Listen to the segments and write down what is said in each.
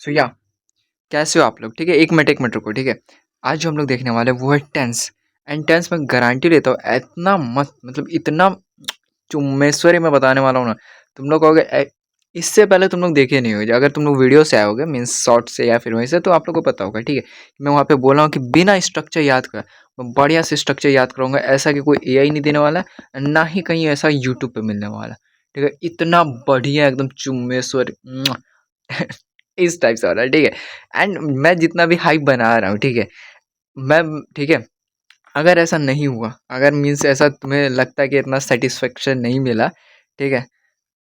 सो या कैसे हो आप लोग? ठीक है, एक मिनट रुको। ठीक है, आज जो हम लोग देखने वाले हैं वो है टेंस। एंड टेंस में गारंटी लेता हूँ इतना मस्त, मतलब इतना चुम्मेश्वरी मैं बताने वाला हूँ ना। तुम लोग कहोगे इससे पहले तुम लोग देखे नहीं होगे। अगर तुम लोग वीडियो से आए होगे मीन्स शॉर्ट से या फिर वहीं से, तो आप लोग को पता होगा। ठीक है, मैं वहाँ पे बोल रहा हूँ कि बिना स्ट्रक्चर याद कर मैं बढ़िया से स्ट्रक्चर याद करूँगा, ऐसा कि कोई एआई नहीं देने वाला, ना ही कहीं ऐसा यूट्यूब पे मिलने वाला। ठीक है, इतना बढ़िया एकदम चुम्मेश्वरी इस टाइप से हो रहा है। ठीक है, एंड मैं जितना भी हाइप बना रहा हूँ, ठीक है, मैं ठीक है, अगर ऐसा नहीं हुआ, अगर मीन्स ऐसा तुम्हें लगता है कि इतना सेटिस्फेक्शन नहीं मिला, ठीक है,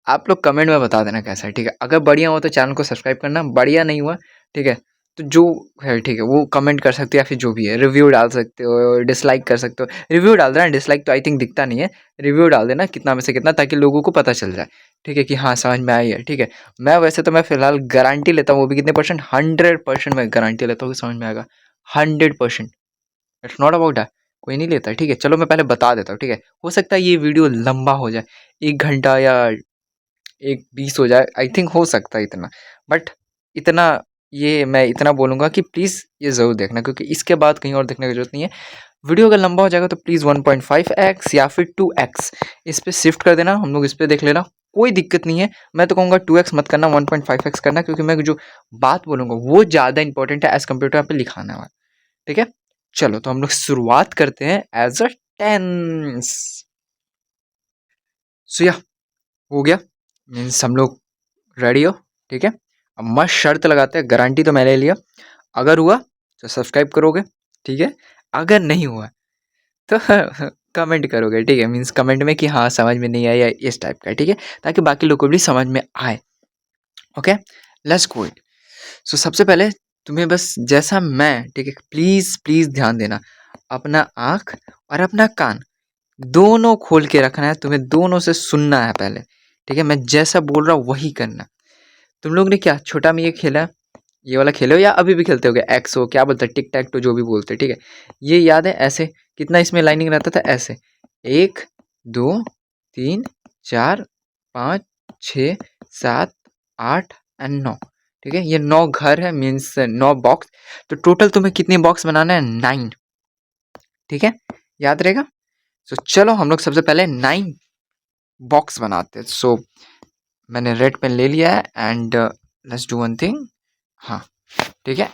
आप लोग कमेंट में बता देना कैसा है। ठीक है, अगर बढ़िया हो तो चैनल को सब्सक्राइब करना, बढ़िया नहीं हुआ, ठीक है, तो जो है ठीक है वो कमेंट कर सकते हो, या फिर जो भी है रिव्यू डाल सकते हो, डिसलाइक कर सकते हो। रिव्यू डाल देना, डिसलाइक तो आई थिंक दिखता नहीं है। रिव्यू डाल देना कितना में से कितना, ताकि लोगों को पता चल जाए। ठीक है, कि हाँ समझ में आई है। ठीक है, मैं वैसे तो मैं फिलहाल गारंटी लेता हूँ, वो भी कितने परसेंट, 100% मैं गारंटी लेता हूँ कि समझ में आएगा। 100%। इट्स नॉट अबाउट दैट, कोई नहीं लेता। ठीक है, चलो मैं पहले बता देता हूँ। ठीक है, हो सकता है ये वीडियो लंबा हो जाए, 1 घंटा या 1:20 हो जाए, आई थिंक हो सकता है इतना। बट इतना, ये मैं इतना बोलूँगा कि प्लीज़ ये ज़रूर देखना, क्योंकि इसके बाद कहीं और देखने की ज़रूरत नहीं है। वीडियो अगर लंबा हो जाएगा तो प्लीज़ 1.5x या फिर 2x इस पे शिफ्ट कर देना, हम लोग इस पे देख लेना, कोई दिक्कत नहीं है। मैं तो कहूँगा 2x मत करना, 1.5x करना, क्योंकि मैं जो बात बोलूँगा वो ज़्यादा इंपॉर्टेंट है एज़ कम्पेयर टू यहाँ पे लिखाना वाला। ठीक है, चलो तो हम लोग शुरुआत करते हैं एज अ टेंस। सो या हो गया, मीन्स हम लोग रेडी हो। ठीक है, अब मस्त शर्त लगाते हैं, गारंटी तो मैं ले लिया, अगर हुआ तो सब्सक्राइब करोगे। ठीक है, अगर नहीं हुआ तो कमेंट करोगे। ठीक है, मीन्स कमेंट में कि हाँ समझ में नहीं आया, इस टाइप का। ठीक है, ताकि बाकी लोग को भी समझ में आए। Okay, let's go it. So सबसे पहले तुम्हें बस जैसा मैं, ठीक है, प्लीज़ प्लीज़ ध्यान देना, अपना आँख और अपना कान दोनों खोल के रखना है, तुम्हें दोनों से सुनना है पहले। ठीक है, मैं जैसा बोल रहा हूँ वही करना। तुम लोग ने क्या छोटा में ये खेला है, ये वाला खेले हो या अभी भी खेलते होगे, एक्सो क्या बोलते हैं, टिक टैक तो जो भी बोलते हैं। ठीक है, ये याद है ऐसे कितना इसमें लाइनिंग रहता था, ऐसे 1 2 3 4 5 6 7 8 एंड 9। ठीक है, ये 9 घर है, मीन्स 9 बॉक्स। तो टोटल तुम्हें कितने बॉक्स बनाना है, 9। ठीक है, याद रहेगा। सो चलो हम लोग सबसे पहले 9 बॉक्स बनाते हैं। सो मैंने रेड पेन ले लिया है and let's do one thing. हाँ ठीक है,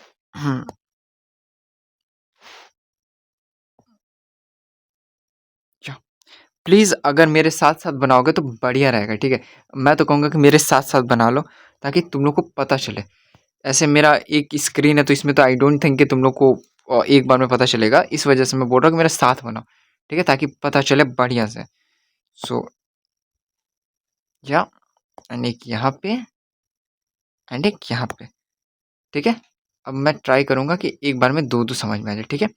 प्लीज़ अगर मेरे साथ साथ बनाओगे तो बढ़िया रहेगा। ठीक है, मैं तो कहूँगा कि मेरे साथ साथ बना लो, ताकि तुम लोग को पता चले। ऐसे मेरा एक स्क्रीन है तो इसमें तो आई डोंट थिंक कि तुम लोग को एक बार में पता चलेगा, इस वजह से मैं बोल रहा हूँ कि मेरे साथ बनाओ। ठीक है, ताकि पता चले बढ़िया से। सो या एंड एक यहाँ पे एंड एक यहाँ पे। ठीक है, अब मैं ट्राई करूँगा कि एक बार में दो दो समझ में आ जाए। ठीक है,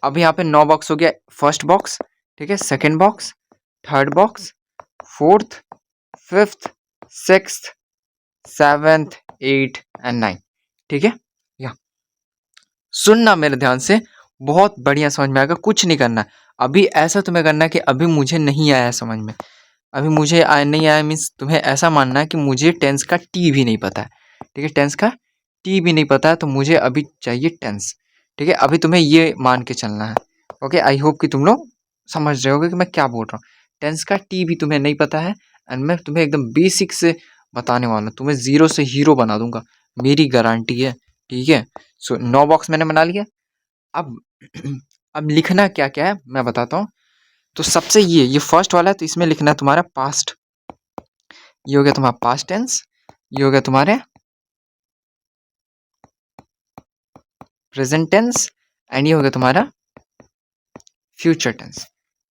अब यहाँ पे 9 बॉक्स हो गया, फर्स्ट बॉक्स, ठीक है, second box, third box, fourth, fifth, sixth, seventh, eight and 9। ठीक है, या सुनना मेरे ध्यान से, बहुत बढ़िया समझ में आएगा, कुछ नहीं करना। अभी ऐसा तुम्हें करना है कि अभी मुझे नहीं आया समझ में, अभी मुझे नहीं आया मीन्स तुम्हें ऐसा मानना है कि मुझे टेंस का टी भी नहीं पता है। ठीक है, टेंस का टी भी नहीं पता है, तो मुझे अभी चाहिए टेंस। ठीक है, अभी तुम्हें ये मान के चलना है। ओके, आई होप कि तुम लोग समझ रहे होगे कि मैं क्या बोल रहा हूँ। टेंस का टी भी तुम्हें नहीं पता है, एंड मैं तुम्हें एकदम बेसिक से बताने वाला हूँ, तुम्हें जीरो से हीरो बना दूंगा, मेरी गारंटी है। ठीक है, सो 9 बॉक्स मैंने बना लिया। अब अब लिखना क्या क्या है मैं बताता हूँ। तो सबसे ये फर्स्ट वाला है, तो इसमें लिखना है तुम्हारा पास्ट, ये हो गया तुम्हारा पास्ट टेंस, ये हो गया तुम्हारे प्रेजेंट टेंस, एंड ये हो गया तुम्हारा फ्यूचर टेंस।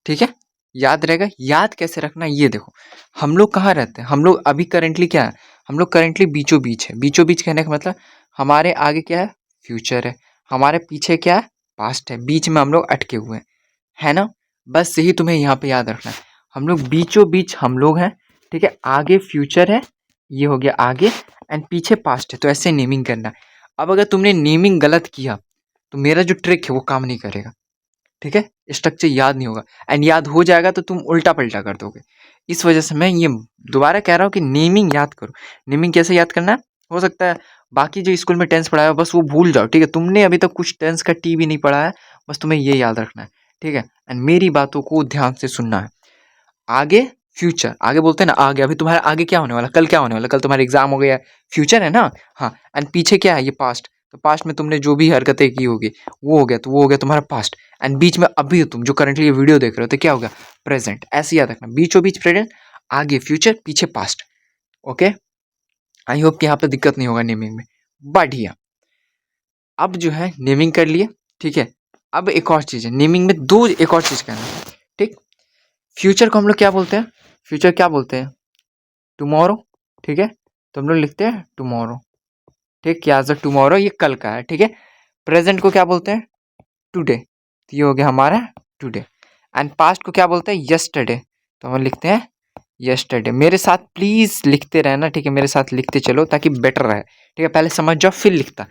ठीक है, याद रहेगा। याद कैसे रखना ये देखो, हम लोग कहाँ रहते हैं, हम लोग अभी करेंटली क्या है, हम लोग करेंटली बीचों बीच है। बीचों बीच कहने का मतलब हमारे आगे क्या है, फ्यूचर है, हमारे पीछे क्या है, पास्ट है, बीच में हम लोग अटके हुए हैं, है ना। बस यही तुम्हें यहाँ पे याद रखना है, हम लोग बीचों बीच हम लोग हैं। ठीक है, आगे फ्यूचर है, ये हो गया आगे, एंड पीछे पास्ट है, तो ऐसे नेमिंग करना। अब अगर तुमने नेमिंग गलत किया तो मेरा जो ट्रिक है वो काम नहीं करेगा। ठीक है, स्ट्रक्चर याद नहीं होगा, एंड याद हो जाएगा तो तुम उल्टा पल्टा कर दोगे। इस वजह से मैं ये दोबारा कह रहा हूँ कि नेमिंग याद करो। नेमिंग कैसे याद करना है, हो सकता है बाकी जो स्कूल में टेंस पढ़ाया हो बस वो भूल जाओ, ठीक है। तुमने अभी तक कुछ टेंस का टी भी नहीं पढ़ा है, बस तुम्हें ये याद रखना है, ठीक है। एंड मेरी बातों को ध्यान से सुनना है। आगे फ्यूचर, आगे बोलते हैं ना आगे, अभी तुम्हारा आगे क्या होने वाला, कल क्या होने वाला, कल तुम्हारा एग्जाम हो गया, फ्यूचर है ना। हाँ, एंड पीछे क्या है, ये पास्ट। तो पास्ट में तुमने जो भी हरकतें की होगी वो हो गया, तो वो हो गया तुम्हारा पास्ट। एंड बीच में अभी तुम जो करंटली ये वीडियो देख रहे हो तो क्या होगा, प्रेजेंट। ऐसे याद रखना, बीचों बीच प्रेजेंट, आगे फ्यूचर, पीछे पास्ट। ओके, आई होप कि यहाँ पे दिक्कत नहीं होगा नेमिंग में। बढ़िया, अब जो है नेमिंग कर लिए, ठीक है। अब एक और चीज़ है नेमिंग में, दो एक और चीज़ कहना है, ठीक। फ्यूचर को हम लोग क्या बोलते हैं, फ्यूचर क्या बोलते हैं, टुमारो, ठीक है। तो हम लोग लिखते हैं टुमारो, ठीक। क्या टुमारो ये कल का है, ठीक है। प्रेजेंट को क्या बोलते हैं, टुडे, तो ये हो गया हमारा टुडे। एंड पास्ट को क्या बोलते हैं, यस्टरडे, तो हम लिखते हैं यस्टरडे। मेरे साथ प्लीज लिखते रहना, ठीक है, मेरे साथ लिखते चलो ताकि बेटर रहे, ठीक है। पहले समझ जाओ फिर लिखता।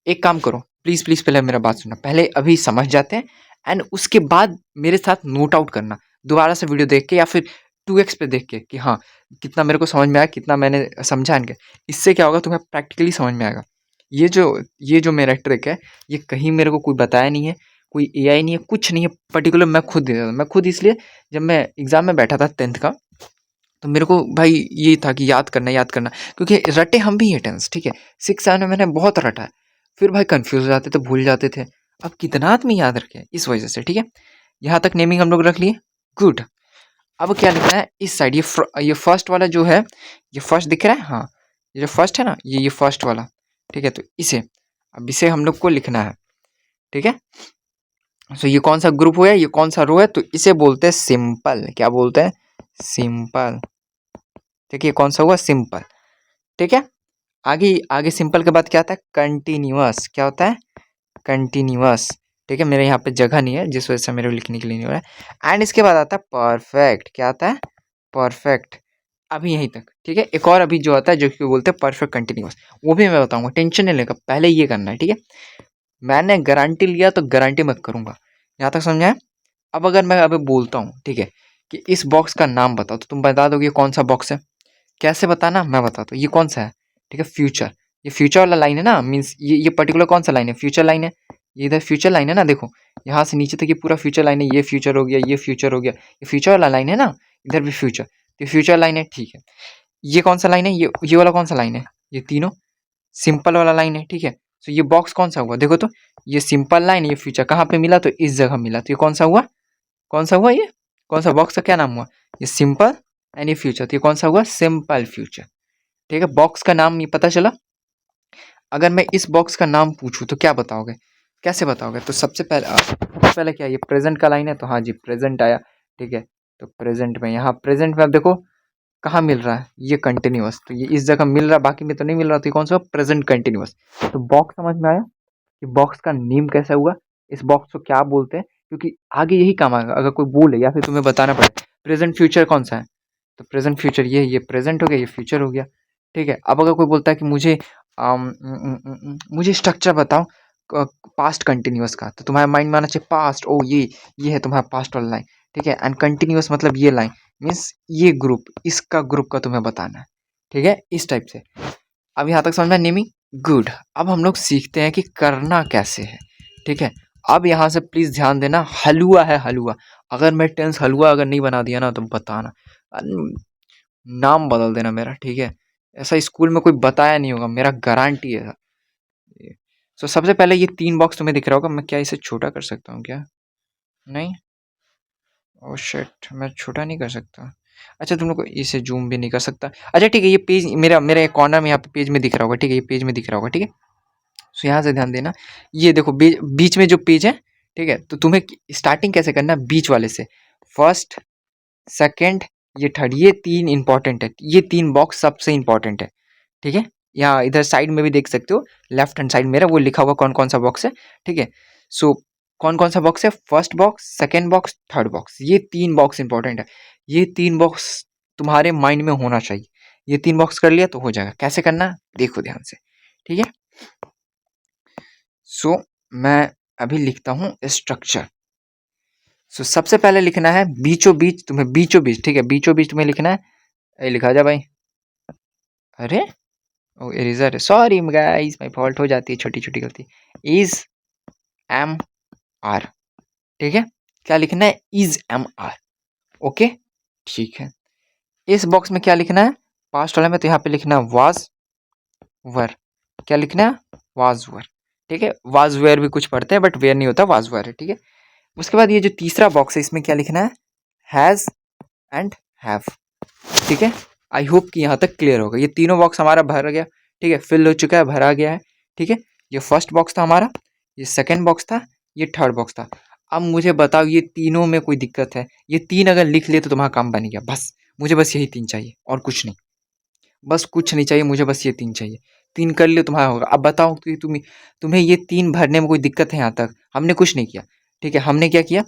एक काम करो, प्लीज प्लीज पहले मेरा बात सुनना, पहले अभी समझ जाते हैं एंड उसके बाद मेरे साथ नोट आउट करना दोबारा से वीडियो देख के, या फिर 2x पे देख के कि हाँ कितना मेरे को समझ में आया, कितना मैंने समझा इनके। इससे क्या होगा, तुम्हें प्रैक्टिकली समझ में आएगा। ये जो ये जो मेरा ट्रिक है, ये कहीं मेरे को कोई बताया नहीं है, कोई एआई नहीं है, कुछ नहीं है, पर्टिकुलर मैं खुद मैं खुद इसलिए जब मैं एग्जाम में बैठा था 10th का, तो मेरे को भाई ये था कि याद करना याद करना, क्योंकि रटे हम भी हैं टेंस, ठीक है। 6 7 में मैंने बहुत रटा है, फिर भाई कंफ्यूज हो जाते थे, भूल जाते थे। अब कितना आदमी याद रखे इस वजह से, ठीक है। यहाँ तक नेमिंग हम लोग रख लिए, गुड। अब क्या लिखना है इस साइड, ये फर्स्ट वाला जो है, ये फर्स्ट दिख रहा है, हाँ ये जो फर्स्ट है ना, ये फर्स्ट वाला, ठीक है। तो इसे, अब इसे हम लोग को लिखना है, ठीक है। सो ये कौन सा ग्रुप हुआ है, ये कौन सा रो है, तो इसे बोलते हैं सिंपल। क्या बोलते हैं, सिंपल, ठीक है। ये कौन सा हुआ, सिंपल, ठीक है। आगे आगे सिंपल के बाद क्या आता है, कंटिन्यूअस। क्या होता है, कंटिन्यूअस, ठीक है। मेरे यहाँ पे जगह नहीं है जिस वजह से मेरे को लिखने के लिए नहीं हो रहा है। एंड इसके बाद आता है परफेक्ट। क्या आता है, परफेक्ट। अभी यहीं तक, ठीक है। एक और अभी जो आता है जो कि बोलते हैं परफेक्ट कंटिन्यूअस, वो भी मैं बताऊंगा, टेंशन नहीं लेगा, पहले ये करना है, ठीक है। मैंने गारंटी लिया तो गारंटी मैं करूंगा, यहाँ तक समझा है। अब अगर मैं अभी बोलता हूँ, ठीक है, कि इस बॉक्स का नाम बताओ, तो तुम बता दोगे कौन सा बॉक्स है। कैसे बताना, मैं बताता हूँ ये कौन सा है, ठीक है, फ्यूचर। ये फ्यूचर वाला लाइन है ना, मीन्स ये पर्टिकुलर कौन सा लाइन है, फ्यूचर लाइन है। ये इधर फ्यूचर लाइन है ना, देखो यहाँ से नीचे तक ये पूरा फ्यूचर लाइन है, ये फ्यूचर हो गया, ये फ्यूचर हो गया, ये फ्यूचर वाला लाइन है ना, इधर भी फ्यूचर, तो ये फ्यूचर लाइन है, ठीक है। ये कौन सा लाइन है, ये वाला कौन सा लाइन है, ये तीनों सिंपल वाला लाइन है, ठीक है। तो ये बॉक्स कौन सा हुआ, देखो तो, ये सिंपल लाइन, ये फ्यूचर कहाँ पे मिला, तो इस जगह मिला, तो ये कौन सा हुआ, कौन सा हुआ, ये कौन सा बॉक्स का क्या नाम हुआ, ये सिंपल एंड ये फ्यूचर, तो ये कौन सा हुआ, सिंपल फ्यूचर, ठीक है। बॉक्स का नाम ये पता चला। अगर मैं इस बॉक्स का नाम पूछूं तो क्या बताओगे, कैसे बताओगे, तो सबसे पहले क्या, ये प्रेजेंट का लाइन है, तो हाँ जी प्रेजेंट आया, ठीक है। तो प्रेजेंट में, यहाँ प्रेजेंट में अब देखो कहाँ मिल रहा है, ये कंटिन्यूअस, तो ये इस जगह मिल रहा है, बाकी में तो नहीं मिल रहा, तो ये कौन सा, प्रेजेंट कंटिन्यूअस। तो बॉक्स समझ में आया कि बॉक्स का नेम कैसा हुआ, इस बॉक्स को क्या बोलते हैं, क्योंकि आगे यही काम आएगा। अगर कोई बोले या फिर तुम्हें बताना पड़े प्रेजेंट फ्यूचर कौन सा है, तो प्रेजेंट फ्यूचर ये प्रेजेंट हो गया, ये फ्यूचर हो गया, ठीक है। अब अगर कोई बोलता है कि मुझे स्ट्रक्चर बताओ पास्ट कंटिन्यूअस का, तो तुम्हारे माइंड में आना चाहिए पास्ट, ओ ये है तुम्हारा पास्ट वाला लाइन, ठीक है। एंड कंटिन्यूअस मतलब ये लाइन, मीन्स ये ग्रुप, इसका ग्रुप का तुम्हें बताना है, ठीक है, इस टाइप से। अब यहाँ तक समझ में नेमी, गुड। अब हम लोग सीखते हैं कि करना कैसे है, ठीक है। अब यहाँ से प्लीज ध्यान देना, हलवा है हलवा, अगर मैं टेंस हलवा अगर नहीं बना दिया ना तो बताना, नाम बदल देना मेरा, ठीक है। ऐसा स्कूल में कोई बताया नहीं होगा, मेरा गारंटी है। सो सबसे पहले ये 3 बॉक्स तुम्हें दिख रहा होगा, मैं क्या इसे छोटा कर सकता हूँ क्या, नहीं, ओह शिट, मैं छोटा नहीं कर सकता। अच्छा तुम लोग को इसे जूम भी नहीं कर सकता, अच्छा ठीक है। ये पेज मेरा मेरे कॉर्नर में यहाँ पे पेज में दिख रहा होगा, ठीक है, ये पेज में दिख रहा होगा, ठीक है। सो यहाँ से ध्यान देना, ये देखो बीच में जो पेज है, ठीक है। तो तुम्हें स्टार्टिंग कैसे करना है, बीच वाले से, फर्स्ट सेकंड ये थर्ड, ये 3 इंपॉर्टेंट है, ये 3 बॉक्स सबसे इंपॉर्टेंट है, ठीक है। यहाँ इधर साइड में भी देख सकते हो, लेफ्ट हैंड साइड मेरा वो लिखा हुआ कौन कौन सा बॉक्स है, ठीक है। सो कौन कौन सा बॉक्स है, first box, second box, third box, ये 3 बॉक्स इंपॉर्टेंट है। ये 3 बॉक्स तुम्हारे माइंड में होना चाहिए। ये 3 बॉक्स कर लिया तो हो जाएगा, कैसे करना देखो ध्यान से, ठीक है। सो मैं अभी लिखता हूँ स्ट्रक्चर। सो सबसे पहले लिखना है बीचों बीच, तुम्हें बीचों बीच, ठीक है, बीचों बीच तुम्हें लिखना है, ये लिखा जा भाई, अरे ओ इरेजर है, सॉरी गाइस, माय फॉल्ट, हो जाती है छोटी छोटी गलती। इज एम आर, ठीक है। क्या लिखना है, इज एम आर, ओके ठीक है। इस बॉक्स में क्या लिखना है, पास्ट वाले में, तो यहाँ पे लिखना है वाज वर। क्या लिखना है, वाज वर, ठीक है। वाज वेयर भी कुछ पढ़ते हैं बट वेयर नहीं होता, वाज वर है, ठीक है। उसके बाद ये जो तीसरा बॉक्स है इसमें क्या लिखना है, हैज एंड हैव, ठीक है। आई होप कि यहाँ तक क्लियर होगा। ये तीनों बॉक्स हमारा भर गया, ठीक है, फिल हो चुका है, भरा गया है, ठीक है। ये फर्स्ट बॉक्स था हमारा, ये सेकंड बॉक्स था, ये थर्ड बॉक्स था। अब मुझे बताओ ये तीनों में कोई दिक्कत है, ये तीन अगर लिख लिए तो तुम्हारा काम बन गया, बस मुझे बस यही तीन चाहिए और कुछ नहीं, बस कुछ नहीं चाहिए मुझे, बस ये तीन चाहिए। तीन कर लियो तुम्हारा होगा। अब बताओ कि तुम्हें ये तीन भरने में कोई दिक्कत है, यहाँ तक हमने कुछ नहीं किया, ठीक है। हमने क्या किया,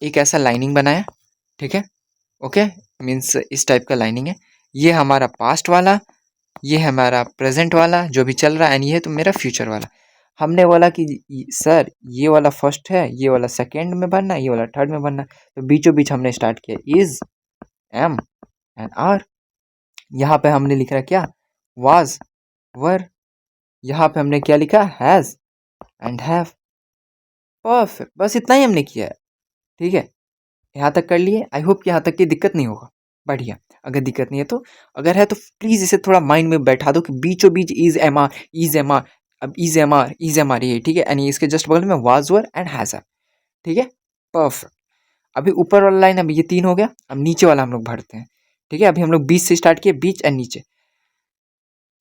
एक ऐसा लाइनिंग बनाया, ठीक है, ओके, मीन्स इस टाइप का लाइनिंग है। ये हमारा पास्ट वाला, ये हमारा प्रेजेंट वाला जो भी चल रहा है, एंड ये है तो मेरा फ्यूचर वाला। हमने बोला कि सर ये वाला फर्स्ट है, ये वाला सेकंड में भरना है, ये वाला थर्ड में भरना है, तो बीचों बीच हमने स्टार्ट किया इज एम एंड आर। यहाँ पे हमने लिखा क्या, वाज वर। यहाँ पे हमने क्या लिखा, हैज एंड हैव। परफेक्ट, बस इतना ही हमने किया है, ठीक है। यहाँ तक कर लिए, आई होप कि यहाँ तक की दिक्कत नहीं होगा, बढ़िया। अगर दिक्कत नहीं है तो, अगर है तो प्लीज इसे थोड़ा माइंड में बैठा दो कि बीचों बीच is am are, is am are, अब इज एम आर ये, ठीक है, यानी इसके जस्ट बगल में वाज वर एंड हैज, ठीक है। परफेक्ट। अभी ऊपर वाला लाइन, अभी ये तीन हो गया, अब नीचे वाला हम लोग भरते हैं, ठीक है। अभी हम लोग बीच से स्टार्ट किए, बीच एंड नीचे।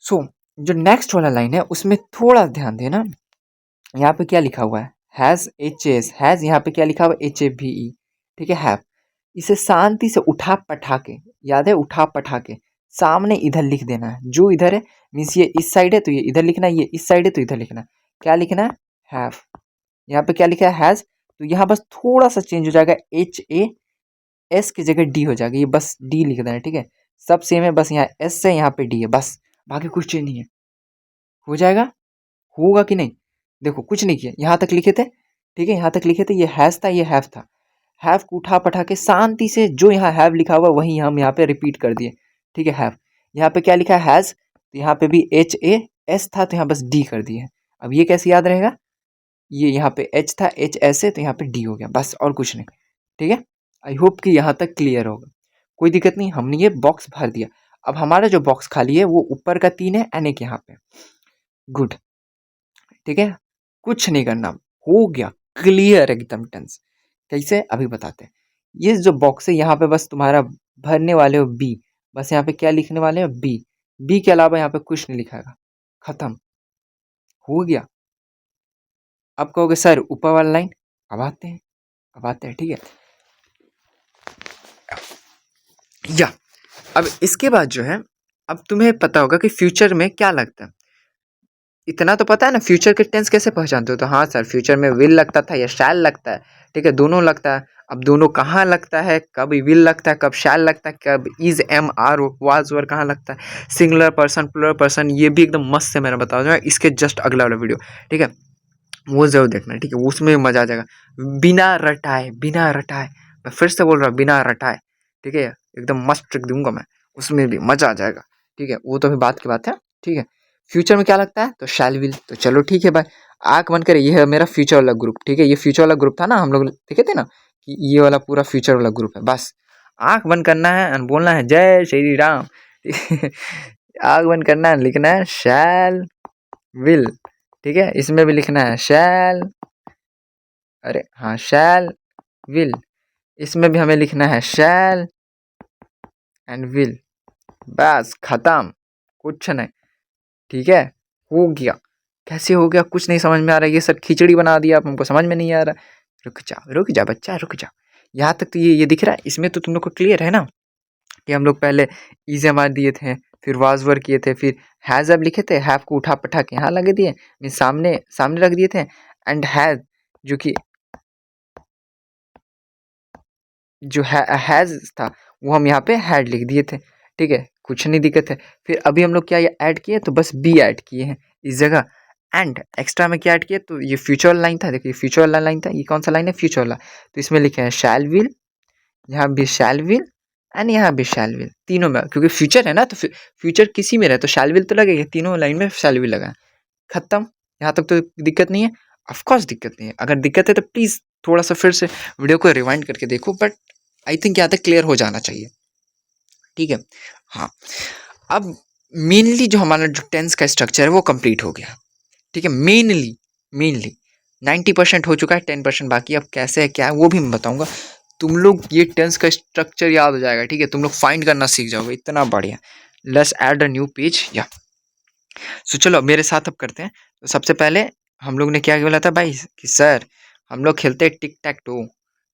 सो जो नेक्स्ट वाला लाइन है उसमें थोड़ा ध्यान देना, यहाँ पे क्या लिखा हुआ है, हैज एच एस, हैज यहाँ पे क्या लिखा हुआ है, एच ए भी ई, ठीक है, हैव। इसे शांति से उठा पठा के, याद है, उठा पठा के सामने इधर लिख देना है, जो इधर है, मीन्स ये इस साइड है तो ये इधर लिखना है, ये इस साइड है तो इधर लिखना है। क्या लिखना है, हैव। यहाँ पे क्या लिखा है, हैज, तो यहाँ बस थोड़ा सा चेंज हो जाएगा, एच ए एस की जगह डी हो जाएगा, ये बस डी लिख देना है, ठीक है। सब सेम है, बस यहाँ एस है, यहाँ पे डी है, बस बाकी कुछ चेंज नहीं है। हो जाएगा, होगा कि नहीं, देखो कुछ नहीं किया, यहाँ तक लिखे थे, ठीक है, यहाँ तक लिखे थे, ये हैज था, ये हैव था। हैव को उठा पठा के शांति से जो यहाँ हैव लिखा हुआ वहीं हम यहाँ पे रिपीट कर दिए, ठीक है। हैव, यहाँ पे क्या लिखा है, हैज, तो यहाँ पे भी एच ए एस था तो यहाँ बस डी कर दिए। अब ये कैसे याद रहेगा, ये यहाँ पे एच था, एच एस है तो यहाँ पे डी हो गया, बस और कुछ नहीं, ठीक है। आई होप कि यहाँ तक क्लियर होगा, कोई दिक्कत नहीं, हमने ये बॉक्स भर दिया। अब हमारा जो बॉक्स खाली है वो ऊपर का तीन है एंड एक यहाँ पे, गुड, ठीक है। कुछ नहीं करना, हो गया क्लियर एकदम टेंस। कैसे, अभी बताते हैं। ये जो बॉक्स है यहाँ पे बस तुम्हारा भरने वाले हो बी, बस यहाँ पे क्या लिखने वाले हो, बी। बी के अलावा यहाँ पे कुछ नहीं लिखा है, खत्म, हो गया। अब कहोगे सर ऊपर वाला लाइन, अब आते हैं, अब आते हैं, ठीक है। या अब इसके बाद जो है, अब तुम्हें पता होगा कि फ्यूचर में क्या लगता है, इतना तो पता है ना, फ्यूचर के टेंस कैसे पहचानते हो, तो हाँ सर फ्यूचर में विल लगता था या शैल लगता है, ठीक है, दोनों लगता है। अब दोनों कहाँ लगता है, कब विल लगता है, कब शैल लगता है, कब is am are was were कहाँ लगता है, सिंगुलर पर्सन प्लुरल पर्सन, ये भी एकदम मस्त से मैंने बता दूंगा इसके जस्ट अगला वाला वीडियो, ठीक है, वो जरूर देखना, ठीक है, उसमें मजा आ जाएगा। बिना रटाए, बिना रटाए, मैं फिर से बोल रहा हूँ, बिना रटाए, ठीक है, एकदम मस्त ट्रिक दूंगा मैं, उसमें भी मजा आ जाएगा, ठीक है। वो तो अभी बात की बात है, ठीक है। फ्यूचर में क्या लगता है, तो शैल विल, तो चलो ठीक है भाई। आंख बंद करे, ये है मेरा फ्यूचर वाला ग्रुप, ठीक है, ये फ्यूचर वाला ग्रुप था ना, हम लोग देखे थे ना कि ये वाला पूरा फ्यूचर वाला ग्रुप है, बस आंख बंद करना है और बोलना है जय श्री राम। आंख बंद करना है, लिखना है शैल विल, ठीक है, इसमें भी लिखना है शैल, अरे हाँ शैल विल, इसमें भी हमें लिखना है शैल एंड विल, बस खत्म, कुछ नहीं, ठीक है, हो गया। कैसे हो गया, कुछ नहीं समझ में आ रहा है, ये सब खिचड़ी बना दिया आप, हमको समझ में नहीं आ रहा। रुक जा बच्चा, रुक जा। यहाँ तक तो ये दिख रहा है, इसमें तो तुम लोग को क्लियर है ना कि हम लोग पहले इज एम आर दिए थे, फिर वाज वर किए थे, फिर हैज अब लिखे थे, हैव को उठा पठा के यहाँ लगे दिए, मीन सामने सामने रख दिए थे, एंड हैज जो कि जो हैज था वो हम यहाँ पे हैड लिख दिए थे, ठीक है, कुछ नहीं दिक्कत है। फिर अभी हम लोग क्या ये ऐड किए, तो बस बी ऐड किए हैं इस जगह, एंड एक्स्ट्रा में क्या ऐड किया, तो ये फ्यूचर लाइन था, देखिए फ्यूचर वाला लाइन था, ये कौन सा लाइन है, फ्यूचर वाला, तो इसमें लिखे हैं शैल विल, यहाँ भी शैल विल एंड यहाँ भी शैल विल, तीनों में, क्योंकि फ्यूचर है ना, तो फ्यूचर किसी में रहे तो शैल विल तो लगेगा, तीनों लाइन में शैल विल लगा, खत्म। यहाँ तक तो दिक्कत नहीं है। ऑफ कोर्स दिक्कत नहीं है, अगर दिक्कत है तो प्लीज़ थोड़ा सा फिर से वीडियो को रिवाइंड करके देखो, बट आई थिंक यहाँ तक क्लियर हो जाना चाहिए, ठीक है। हाँ, अब मेनली जो हमारा जो टेंस का स्ट्रक्चर है वो कंप्लीट हो गया, ठीक है। मेनली मेनली 90% हो चुका है, 10% बाकी। अब कैसे है क्या है वो भी मैं बताऊंगा। तुम लोग ये टेंस का स्ट्रक्चर याद हो जाएगा, ठीक है, तुम लोग फाइंड करना सीख जाओगे, इतना बढ़िया। Let's add a new page या सो चलो मेरे साथ अब करते हैं। तो सबसे पहले हम लोग ने क्या बोला था भाई कि सर हम लोग खेलते हैं टिक टैक टू,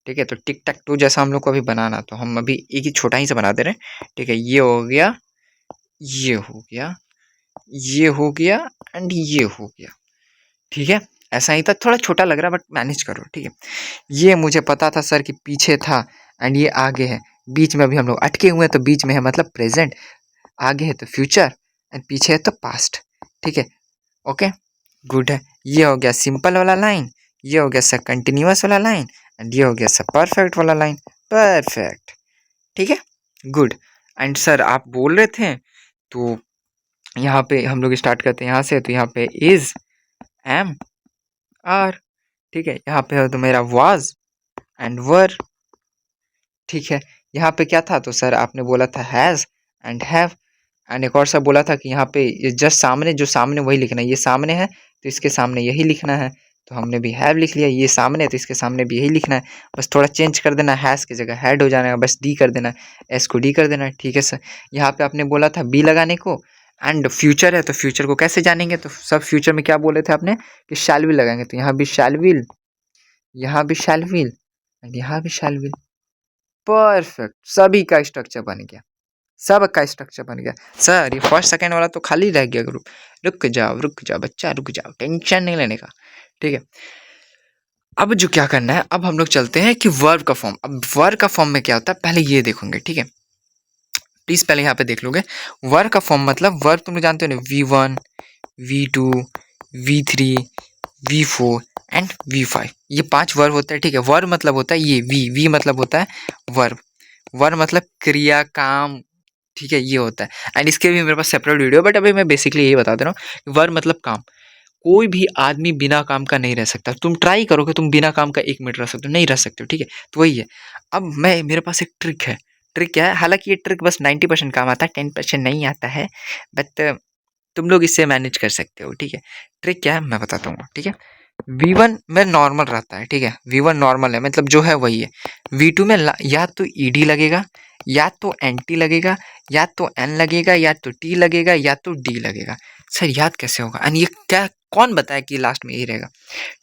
ठीक है। तो टिक टैक टू जैसा हम लोग को अभी बनाना, तो हम अभी एक ही छोटा ही सा बना दे रहे हैं, ठीक है। ये हो गया, ये हो गया, ये हो गया एंड ये हो गया, ठीक है। ऐसा ही था, थोड़ा छोटा लग रहा है बट मैनेज करो, ठीक है। ये मुझे पता था सर कि पीछे था एंड ये आगे है, बीच में अभी हम लोग अटके हुए हैं, तो बीच में है मतलब प्रेजेंट, आगे है तो फ्यूचर एंड पीछे है तो पास्ट, ठीक है। ओके, गुड है। ये हो गया सिंपल वाला लाइन, ये हो गया सर कंटिन्यूअस वाला लाइन एंड ये हो गया सर परफेक्ट वाला लाइन, परफेक्ट, ठीक है, गुड। एंड सर आप बोल रहे थे, तो यहाँ पे हम लोग स्टार्ट करते हैं यहाँ से, तो यहाँ पे इज, एम, आर, ठीक है। यहाँ पे हो तो मेरा वाज एंड वर, ठीक है। यहाँ पे क्या था, तो सर आपने बोला था हैज़ एंड हैव, एंड एक और सा बोला था कि यहाँ पे ये जस्ट सामने, जो सामने वही लिखना है, ये सामने है तो इसके सामने यही लिखना है, तो हमने भी हैव लिख लिया। ये सामने है तो इसके सामने भी यही लिखना है, बस थोड़ा चेंज कर देना, हैज़ की जगह हैड हो जाना है, बस डी कर देना है, एस को डी कर देना है, ठीक है सर। यहाँ पे आपने बोला था बी लगाने को, एंड फ्यूचर है तो फ्यूचर को कैसे जानेंगे, तो सब फ्यूचर में क्या बोले थे आपने कि शैल विल लगाएंगे, तो यहाँ भी शैल विल, यहाँ भी शैल विल एंड यहाँ भी शैल विल, परफेक्ट, सभी का स्ट्रक्चर बन गया, सब का स्ट्रक्चर बन गया। सर ये फर्स्ट सेकंड वाला तो खाली रह गया ग्रुप, रुक जाओ बच्चा, रुक जाओ, टेंशन नहीं लेने का, ठीक है। अब जो क्या करना है, अब हम लोग चलते हैं कि वर्ब का फॉर्म। अब वर्ब का फॉर्म में क्या होता है पहले ये देखोगे, ठीक है। प्लीज पहले यहाँ पे देख लोगे, वर्ब का फॉर्म मतलब वर्ब तुम लोग जानते हो ना, V1, V2, V3, V4 and V5, ये 5 वर्ब होता है, ठीक है। वर्ब मतलब होता है ये वी मतलब होता है वर्ब, वर्ब मतलब क्रिया काम, ठीक है, ये होता है। एंड इसके भी मेरे पास सेपरेट वीडियो, बट अभी मैं बेसिकली यही बता दे रहा हूँ, वर्ब मतलब काम। कोई भी आदमी बिना काम का नहीं रह सकता, तुम ट्राई करो कि तुम बिना काम का 1 मिनट रह सकते हो, नहीं रह सकते हो, ठीक है। तो वही है। अब मैं, मेरे पास एक ट्रिक है। ट्रिक क्या है, हालांकि ये ट्रिक बस 90% काम आता है, 10% नहीं आता है, बट तुम लोग इससे मैनेज कर सकते हो, ठीक है। ट्रिक क्या है मैं बताता हूँ, ठीक है। V1 में नॉर्मल रहता है, ठीक है, V1 नॉर्मल है, मतलब जो है वही है। V2 में या तो ईडी लगेगा, या तो एनटी लगेगा, या तो एन लगेगा, या तो टी लगेगा, या तो डी लगेगा। सर याद कैसे होगा, एंड ये क्या, कौन बताया कि लास्ट में यही रहेगा,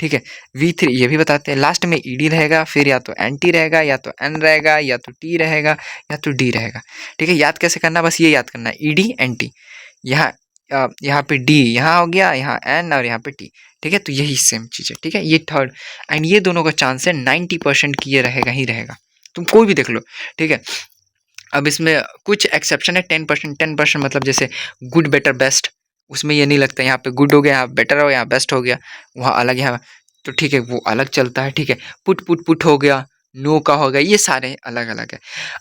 ठीक है। V3 ये भी बताते हैं, लास्ट में ईडी रहेगा, फिर या तो एनटी रहेगा, या तो एन रहेगा, या तो टी रहेगा, या तो डी रहेगा, ठीक है। याद कैसे करना, बस ये याद करना है, ईडी एनटी, यहाँ यहाँ पे डी यहाँ हो गया, यहाँ एन और यहाँ पे टी, ठीक है। तो यही सेम चीज़ है, ठीक है। ये थर्ड एंड ये दोनों का चांस है 90% की ये रहेगा ही रहेगा, तुम कोई भी देख लो, ठीक है। अब इसमें कुछ एक्सेप्शन है, 10%, 10% मतलब जैसे गुड बेटर बेस्ट, उसमें ये नहीं लगता, यहाँ पे गुड हो गया, यहाँ बेटर हो, यहाँ बेस्ट हो गया, वहाँ अलग, यहाँ तो ठीक है वो अलग चलता है, ठीक है। पुट हो गया, नो का हो गया, ये सारे अलग अलग है।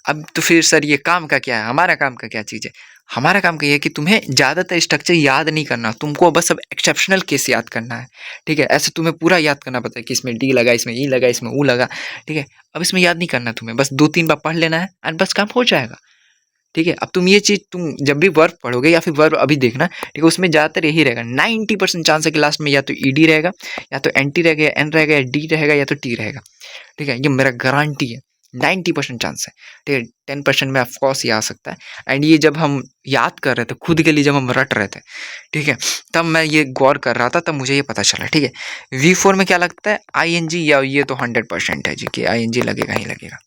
अब तो फिर सर ये काम का क्या है, हमारा काम का क्या चीज़ है, हमारा काम का ये है कि तुम्हें ज़्यादातर स्ट्रक्चर याद नहीं करना, तुमको बस अब एक्सेप्शनल केस याद करना है, ठीक है। ऐसे तुम्हें पूरा याद करना पड़ता है कि इसमें डी लगा, इसमें ई लगा, इसमें ऊ लगा, ठीक है। अब इसमें याद नहीं करना तुम्हें, बस 2-3 बार पढ़ लेना है एंड बस काम हो जाएगा, ठीक है। अब तुम ये चीज़ तुम जब भी वर्ब पढ़ोगे या फिर वर्ब अभी देखना, ठीक है, उसमें ज़्यादातर यही रहेगा, 90% चांस है कि लास्ट में या तो ईडी रहेगा, या तो एन टी रहेगा, या एन रहेगा, या डी रहेगा, या तो टी रहेगा, ठीक है। ये मेरा गारंटी है, 90% चांस है, ठीक है। 10% में ऑफकोर्स ये आ सकता है। एंड ये जब हम याद कर रहे थे खुद के लिए, जब हम रट रहे थे, ठीक है, तब मैं ये गौर कर रहा था, तब मुझे ये पता चला, ठीक है। V4 में क्या लगता है, ING, या ये तो 100% है जी कि ING लगेगा ही लगेगा,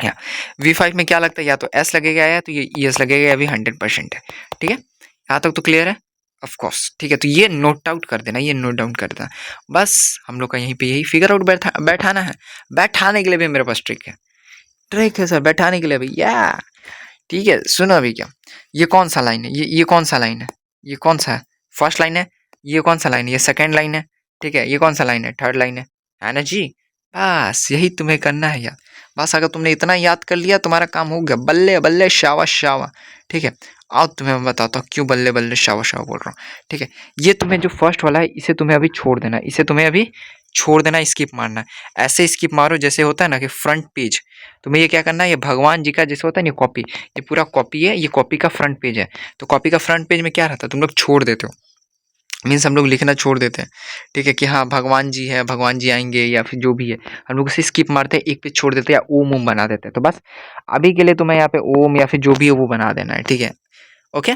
या V5 में क्या लगता है, या तो S लगेगा, या तो ये ES लगेगा, या भी 100% है, ठीक है। यहाँ तक तो क्लियर है, ऑफ कोर्स, ठीक है। तो ये नोट आउट कर देना, ये नोट डाउन कर देना, बस हम लोग का यहीं पे यही फिगर आउट बैठाना है। बैठाने के लिए भी मेरे पास ट्रिक है सर, बैठाने के लिए भैया, ठीक है। सुनो अभी क्या, ये कौन सा लाइन है, ये कौन सा लाइन है, ये कौन सा है, फर्स्ट लाइन है, ये कौन सा लाइन है, ये सेकेंड लाइन है, ठीक है। ये कौन सा लाइन है, थर्ड लाइन है ना जी, बस यही तुम्हें करना है यार। बस अगर तुमने इतना याद कर लिया तुम्हारा काम हो गया। बल्ले बल्ले शावा शावा। ठीक है, आओ तुम्हें मैं बताता हूँ क्यों बल्ले बल्ले शावा शावा बोल रहा हूँ। ठीक है, ये तुम्हें जो फर्स्ट वाला है इसे तुम्हें अभी छोड़ देना है, इसे तुम्हें अभी छोड़ देना, स्किप मारना है। ऐसे स्किप मारो जैसे होता है ना कि फ्रंट पेज। तुम्हें ये क्या करना है, ये भगवान जी का जैसे होता है ना कॉपी, ये पूरा कॉपी है, ये कॉपी का फ्रंट पेज है। तो कॉपी का फ्रंट पेज में क्या रहता है, तुम लोग छोड़ देते हो, मीन्स हम लोग लिखना छोड़ देते हैं। ठीक है, कि हाँ भगवान जी है, भगवान जी आएंगे या फिर जो भी है, हम लोग उसे स्किप मारते हैं, एक पेज छोड़ देते हैं या ओम ओम बना देते हैं। तो बस अभी के लिए तुम्हें यहाँ पे ओम या फिर जो भी है वो बना देना है। ठीक है, ओके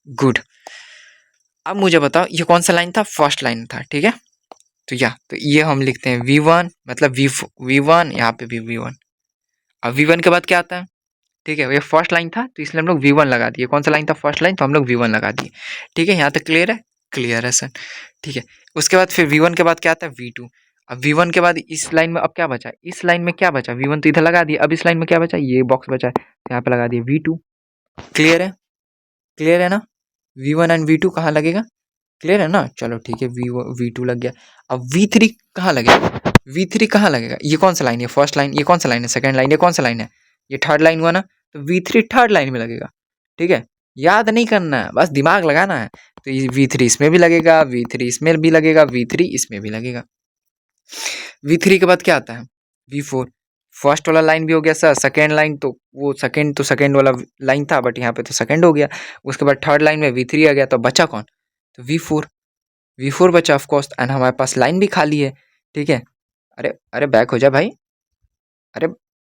गुड। अब मुझे बताओ ये कौन सा लाइन था, फर्स्ट लाइन था। ठीक है, तो ये हम लिखते हैं V1 मतलब V1, यहाँ पे भी V1। अब V1 के बाद क्या आता है, ठीक है, ये फर्स्ट लाइन था तो इसलिए हम लोग V1 लगा दिए। कौन सा लाइन था, फर्स्ट लाइन, तो हम लोग V1 लगा दिए। ठीक है, यहाँ तक क्लियर है, क्लियर है सर। ठीक है, उसके बाद फिर V1 के बाद क्या आता है, V2। अब V1 के बाद इस लाइन में अब क्या बचा, इस लाइन में क्या बचा, V1 तो इधर लगा दिया, अब इस लाइन में क्या बचा, ये बॉक्स बचा है, तो यहाँ पे लगा दिए V2। क्लियर है, क्लियर है ना। V1 एंड V2 कहाँ लगेगा, क्लियर है ना। चलो ठीक है, V2 लग गया। अब V3 कहाँ लगेगा, V3 कहाँ लगेगा, ये कौन सा लाइन है, फर्स्ट लाइन, ये कौन सा लाइन है, सेकंड लाइन, ये कौन सा लाइन है, ये थर्ड लाइन हुआ ना, तो V3 थर्ड लाइन में लगेगा। ठीक है, याद नहीं करना है, बस दिमाग लगाना है। तो ये V3 इसमें भी लगेगा, V3 इसमें भी लगेगा, V3 इसमें भी लगेगा। V3 के बाद क्या आता है, V4। फर्स्ट वाला लाइन भी हो गया सर, सेकेंड लाइन तो वो सेकेंड वाला लाइन था, बट यहाँ पे तो सेकेंड हो गया। उसके बाद थर्ड लाइन में V3 आ गया, तो बचा कौन, तो V4। V4 बचा ऑफ कोर्स, एंड हमारे पास लाइन भी खाली है। ठीक है, अरे अरे बैक हो जा भाई, अरे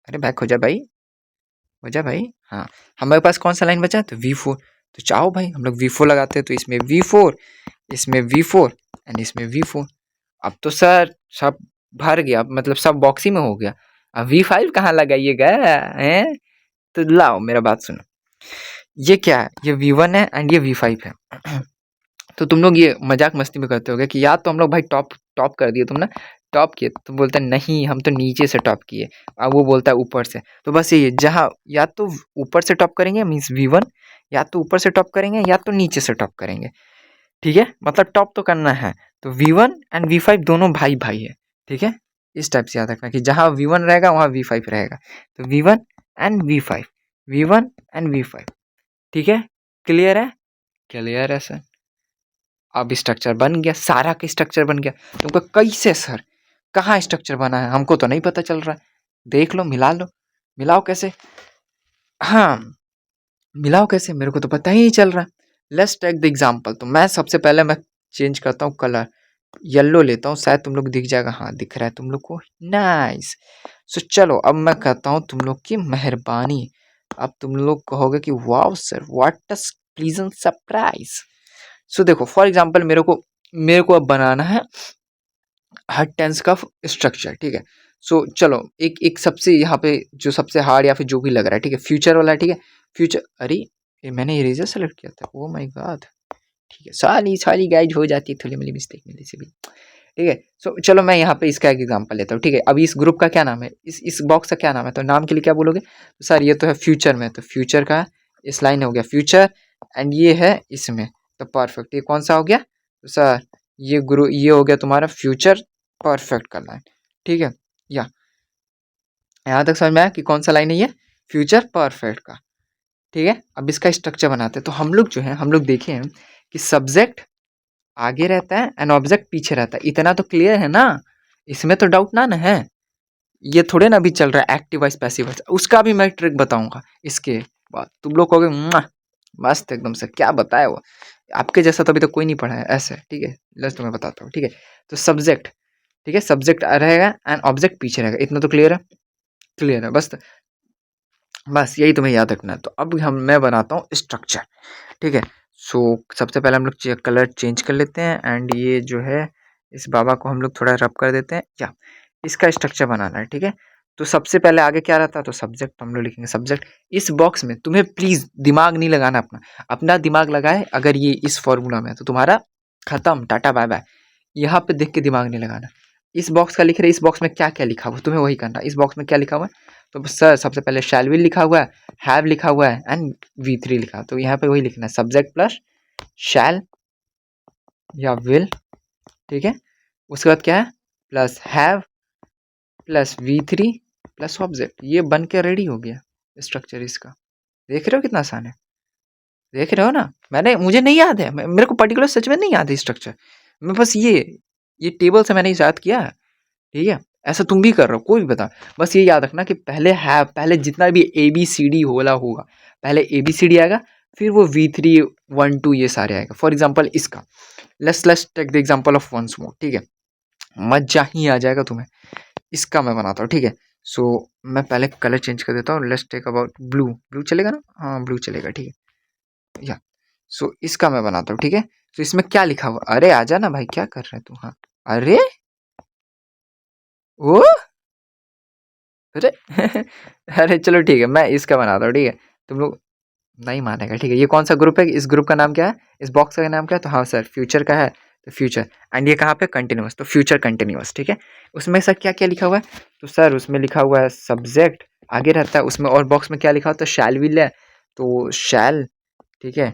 अरे बैक हो जा भाई, हो जा भाई। हाँ, हमारे पास कौन सा लाइन बचा, तो V4। तो चाहो भाई हम लोग V4 लगाते हैं, तो इसमें V4, इसमें V4 एंड इसमें V4। अब तो सर सब भर गया, मतलब सब बॉक्स ही में हो गया। अब V5 कहाँ लगाइएगा, हैं। तो लाओ मेरा बात सुनो, ये क्या है, ये V1 है एंड ये V5 है। तो तुम लोग ये मजाक मस्ती में करते होगे कि यार तो हम लोग भाई टॉप टॉप कर दिए, तुम ना टॉप किए, तुम बोलते हैं नहीं हम तो नीचे से टॉप किए, अब वो बोलता है ऊपर से। तो बस यही है, जहाँ या तो ऊपर से टॉप करेंगे मीन्स V1, या तो ऊपर से टॉप करेंगे या तो नीचे से टॉप करेंगे। ठीक है, मतलब टॉप तो करना है। तो V1 एंड V5 दोनों भाई भाई है। ठीक है, इस टाइप से याद रखना कि जहाँ V1 रहेगा वहाँ V5 रहेगा। तो V1 and V5, V1 and V5। ठीक है, क्लियर है, क्लियर है सर। अब स्ट्रक्चर बन गया, सारा का स्ट्रक्चर बन गया। तुमको कैसे सर, कहाँ स्ट्रक्चर बना है, हमको तो नहीं पता चल रहा है। देख लो, मिला लो, मिलाओ कैसे, हाँ मिलाओ कैसे, मेरे को तो पता ही नहीं चल रहा। Let's take the example. तो मैं सबसे पहले मैं चेंज करता हूँ कलर, येलो लेता हूँ, शायद तुम लोग दिख जाएगा, हाँ दिख रहा है तुम लोग को, नाइस। सो चलो अब मैं कहता हूँ तुम लोग की मेहरबानी। अब तुम लोग कहोगे कि wow sir what a pleasant surprise. So देखो फॉर एग्जांपल मेरे को अब बनाना है हर टेंस का स्ट्रक्चर। ठीक है, सो चलो एक एक सबसे यहाँ पे जो सबसे हार्ड या फिर जो भी लग रहा है, ठीक है, फ्यूचर वाला है। ठीक है, फ्यूचर, अरे ये मैंने इरेजर सेलेक्ट किया था, ओ माय गॉड। ठीक है, सारी सारी गाइड हो जाती है थोड़ी मिली मिस्टेक मेरे से भी। ठीक है, सो चलो मैं यहाँ पे इसका एक एग्जांपल लेता हूँ। ठीक है, अभी इस ग्रुप का क्या नाम है, इस बॉक्स का क्या नाम है, तो नाम के लिए क्या बोलोगे, तो सर ये तो है फ्यूचर में, तो फ्यूचर का इस लाइन हो गया फ्यूचर, एंड ये है इसमें, तो परफेक्ट। ये कौन सा हो गया, तो सर ये हो गया तुम्हारा फ्यूचर परफेक्ट का लाइन। ठीक है, या यहाँ तक समझ में आया कि कौन सा लाइन है ये, फ्यूचर परफेक्ट का। ठीक है, अब इसका स्ट्रक्चर बनाते हैं। तो हम लोग जो है हम लोग देखे हैं कि सब्जेक्ट आगे रहता है एंड ऑब्जेक्ट पीछे रहता है, इतना तो क्लियर है ना, इसमें तो डाउट ना है। ये थोड़े ना अभी चल रहा है एक्टिव वॉइस पैसिव वॉइस, उसका भी मैं ट्रिक बताऊंगा इसके बाद। तुम लोग कहोगे "मुआ, मस्त एकदम से क्या बताया वो, आपके जैसा तो अभी तक कोई नहीं पढ़ा है ऐसे। ठीक है, लेट्स तुम्हें बताता हूँ। ठीक है, तो सब्जेक्ट, ठीक है, सब्जेक्ट रहेगा एंड ऑब्जेक्ट पीछे रहेगा, इतना तो क्लियर है, क्लियर है। बस बस यही तुम्हें याद रखना है। तो अब मैं बनाता हूँ स्ट्रक्चर। ठीक है, सो सबसे पहले हम लोग कलर चेंज कर लेते हैं, एंड ये जो है इस बाबा को हम लोग थोड़ा रब कर देते हैं, या इसका स्ट्रक्चर बनाना है। ठीक है, तो सबसे पहले आगे क्या रहता है, तो सब्जेक्ट हम लोग लिखेंगे सब्जेक्ट। इस बॉक्स में तुम्हें प्लीज दिमाग नहीं लगाना, अपना अपना दिमाग लगाए अगर ये इस फॉर्मूला में है तो तुम्हारा खत्म, टाटा बाय बाय। यहाँ पे देख के दिमाग नहीं लगाना। इस बॉक्स का लिख रहे, इस बॉक्स में क्या क्या लिखा हुआ है तुम्हें वही करना। इस बॉक्स में क्या लिखा हुआ है, तो सर सबसे पहले शैल विल लिखा हुआ है, हैव लिखा हुआ है एंड V3 लिखा है, तो यहाँ पे वही लिखना है, सब्जेक्ट प्लस शैल या विल। ठीक है, उसके बाद क्या है, plus have plus V3 plus object, ये बन के रेडी हो गया स्ट्रक्चर इसका। देख रहे हो कितना आसान है, देख रहे हो ना। मुझे नहीं याद है, मेरे को पर्टिकुलर सच में नहीं याद है स्ट्रक्चर। मैं बस ये टेबल से मैंने याद किया है, ठीक है। ऐसा तुम भी कर रहे हो, कोई भी बता। बस ये याद रखना कि पहले जितना भी ABCD होला होगा, पहले ABCD आएगा, फिर वो V3 1 2 ये सारे आएगा। फॉर एग्जाम्पल इसका let's take the example of once more, ठीक है। मजा ही आ जाएगा तुम्हें। इसका मैं बनाता हूँ, ठीक है। सो मैं पहले कलर चेंज कर देता हूँ। Let's take about blue, blue चलेगा ना, हाँ ब्लू चलेगा, ठीक है। या सो इसका मैं बनाता हूँ, ठीक है। तो इसमें क्या लिखा हुआ, अरे आजा ना भाई, क्या कर रहे तू, हाँ अरे ओ अरे अरे चलो ठीक है, मैं इसका बनाता हूँ, ठीक है। तुम लोग नहीं मानेगा, ठीक है। ये कौन सा ग्रुप है, इस ग्रुप का नाम क्या है, इस बॉक्स का नाम क्या है, तो हाँ सर फ्यूचर का है, तो फ्यूचर। एंड ये कहाँ पे, कंटिन्यूअस, तो फ्यूचर कंटिन्यूअस, ठीक है। उसमें सर क्या क्या लिखा हुआ है, तो सर उसमें लिखा हुआ है सब्जेक्ट आगे रहता है उसमें, और बॉक्स में क्या लिखा हुआ है, तो शैल विल है, तो शैल, ठीक है,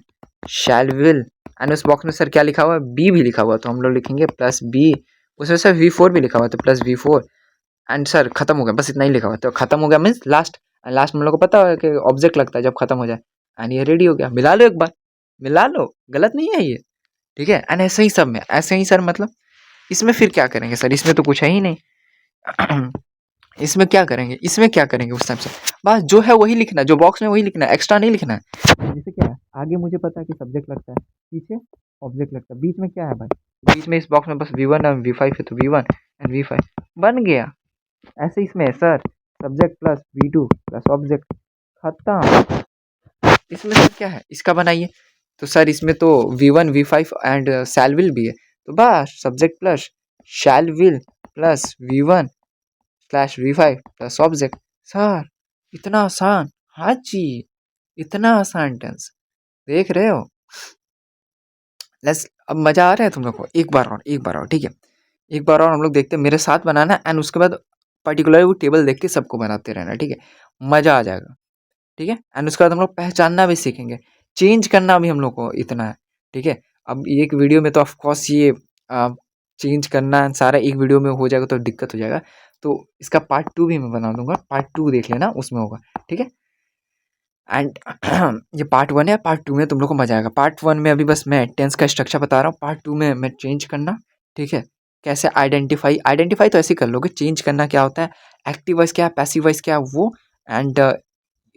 शैल विल। एंड उस बॉक्स में सर क्या लिखा हुआ है, बी भी लिखा हुआ है, तो हम लोग लिखेंगे प्लस बी। उसमें सर V4 भी लिखा हुआ है, तो प्लस V4। एंड सर खत्म हो गया, बस इतना ही लिखा हुआ है, तो खत्म हो गया मीन्स लास्ट। लास्ट में हम लोग को पता है कि ऑब्जेक्ट लगता है जब खत्म हो जाए। एंड ये रेडी हो गया, मिला लो एक बार, मिला लो, गलत नहीं है ये, ठीक है। एंड ऐसे ही सब में, ऐसे ही सर मतलब इसमें फिर क्या करेंगे सर, इसमें तो कुछ है ही नहीं इसमें क्या करेंगे, इसमें क्या करेंगे उस टाइम से, बस जो है वही लिखना है, जो बॉक्स में वही लिखना है, एक्स्ट्रा नहीं लिखना है। जैसे क्या है, आगे मुझे पता है कि सब्जेक्ट लगता है, पीछे ऑब्जेक्ट लगता है, बीच में क्या है भाई, बीच में इस बॉक्स में बस V1 और V5 है, तो V1 एंड V5 बन गया। ऐसे इसमें sir subject plus V2 plus object, खत्म। इसमें सर क्या है, इसका बनाइए, तो सर इसमें तो V1 V5 and shall will भी है, तो बस subject plus shell will plus V1 slash V5 plus object. Sir इतना आसान, हाँ जी, इतना आसान टेंस, देख रहे हो। लेट्स, अब मजा आ रहा है तुम लोग को, एक बार और, एक बार और, ठीक है। एक बार और हम लोग देखते हैं, मेरे साथ बनाना, एंड उसके बाद पर्टिकुलर वो टेबल देख के सबको बनाते रहना, ठीक है। मजा आ जाएगा, ठीक है। एंड उसके बाद हम लोग पहचानना भी सीखेंगे, चेंज करना भी हम लोग को इतना है, ठीक है। अब एक वीडियो में तो ऑफ कोर्स ये चेंज करना सारा एक वीडियो में हो जाएगा तो दिक्कत हो जाएगा, तो इसका पार्ट 2 भी मैं बना दूंगा, पार्ट 2 देख लेना, उसमें होगा, ठीक है। एंड ये पार्ट 1 है, पार्ट 2 में तुम लोग को मजा आएगा। पार्ट 1 में अभी बस मैं टेंस का स्ट्रक्चर बता रहा हूँ, पार्ट 2 में मैं चेंज करना, ठीक है। कैसे आइडेंटिफाई, आइडेंटिफाई तो ऐसे ही कर लोगे, चेंज करना क्या होता है, एक्टिव वॉइस क्या है, पैसिव वॉइस क्या है वो, एंड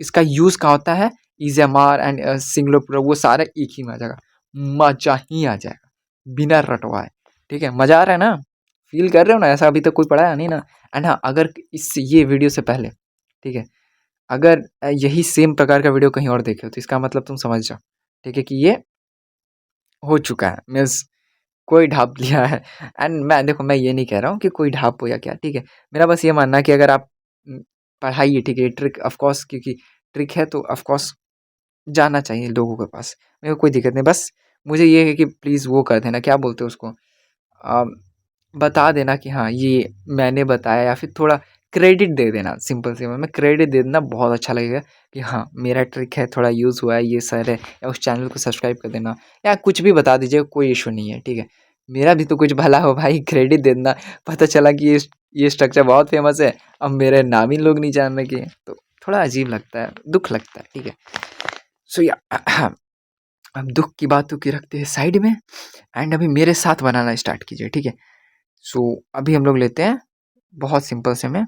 इसका यूज़ कहाँ होता है, EZMR एंड सिंगुलर प्लूरल, वो सारा एक ही में आ जाएगा, मजा ही आ जाएगा, बिना रटवाए, ठीक है। मजा आ रहा है ना, फील कर रहे हो ना, ऐसा अभी तक कोई पढ़ाया नहीं ना। एंड हाँ, अगर इस ये वीडियो से पहले, ठीक है, अगर यही सेम प्रकार का वीडियो कहीं और देखे हो, तो इसका मतलब तुम समझ जाओ, ठीक है, कि ये हो चुका है, मीन्स कोई ढाप लिया है। एंड मैं देखो, मैं ये नहीं कह रहा हूँ कि कोई ढाप हो या क्या, ठीक है। मेरा बस ये मानना है कि अगर आप पढ़ाइए, ठीक है, ट्रिक ऑफ कोर्स, क्योंकि ट्रिक है तो ऑफ कोर्स जाना चाहिए लोगों के पास, मेरे को कोई दिक्कत नहीं। बस मुझे ये है कि प्लीज़ वो कर देना, क्या बोलते हैं उसको, अ, बता देना कि हाँ ये मैंने बताया, या फिर थोड़ा क्रेडिट दे देना, सिंपल सी में क्रेडिट दे देना, बहुत अच्छा लगेगा कि हाँ मेरा ट्रिक है, थोड़ा यूज़ हुआ है, ये सर है, या उस चैनल को सब्सक्राइब कर देना, या कुछ भी बता दीजिए, कोई इशू नहीं है, ठीक है। मेरा भी तो कुछ भला हो भाई, क्रेडिट दे देना, पता चला कि ये स्ट्रक्चर बहुत फेमस है, अब मेरे नाम ही लोग नहीं जान लगे, तो थोड़ा अजीब लगता है, दुख लगता है, ठीक है। सो या अब दुख की बातों की रखते हैं साइड में, एंड अभी मेरे साथ बनाना स्टार्ट कीजिए, ठीक है। सो अभी हम लोग लेते हैं बहुत सिंपल से में,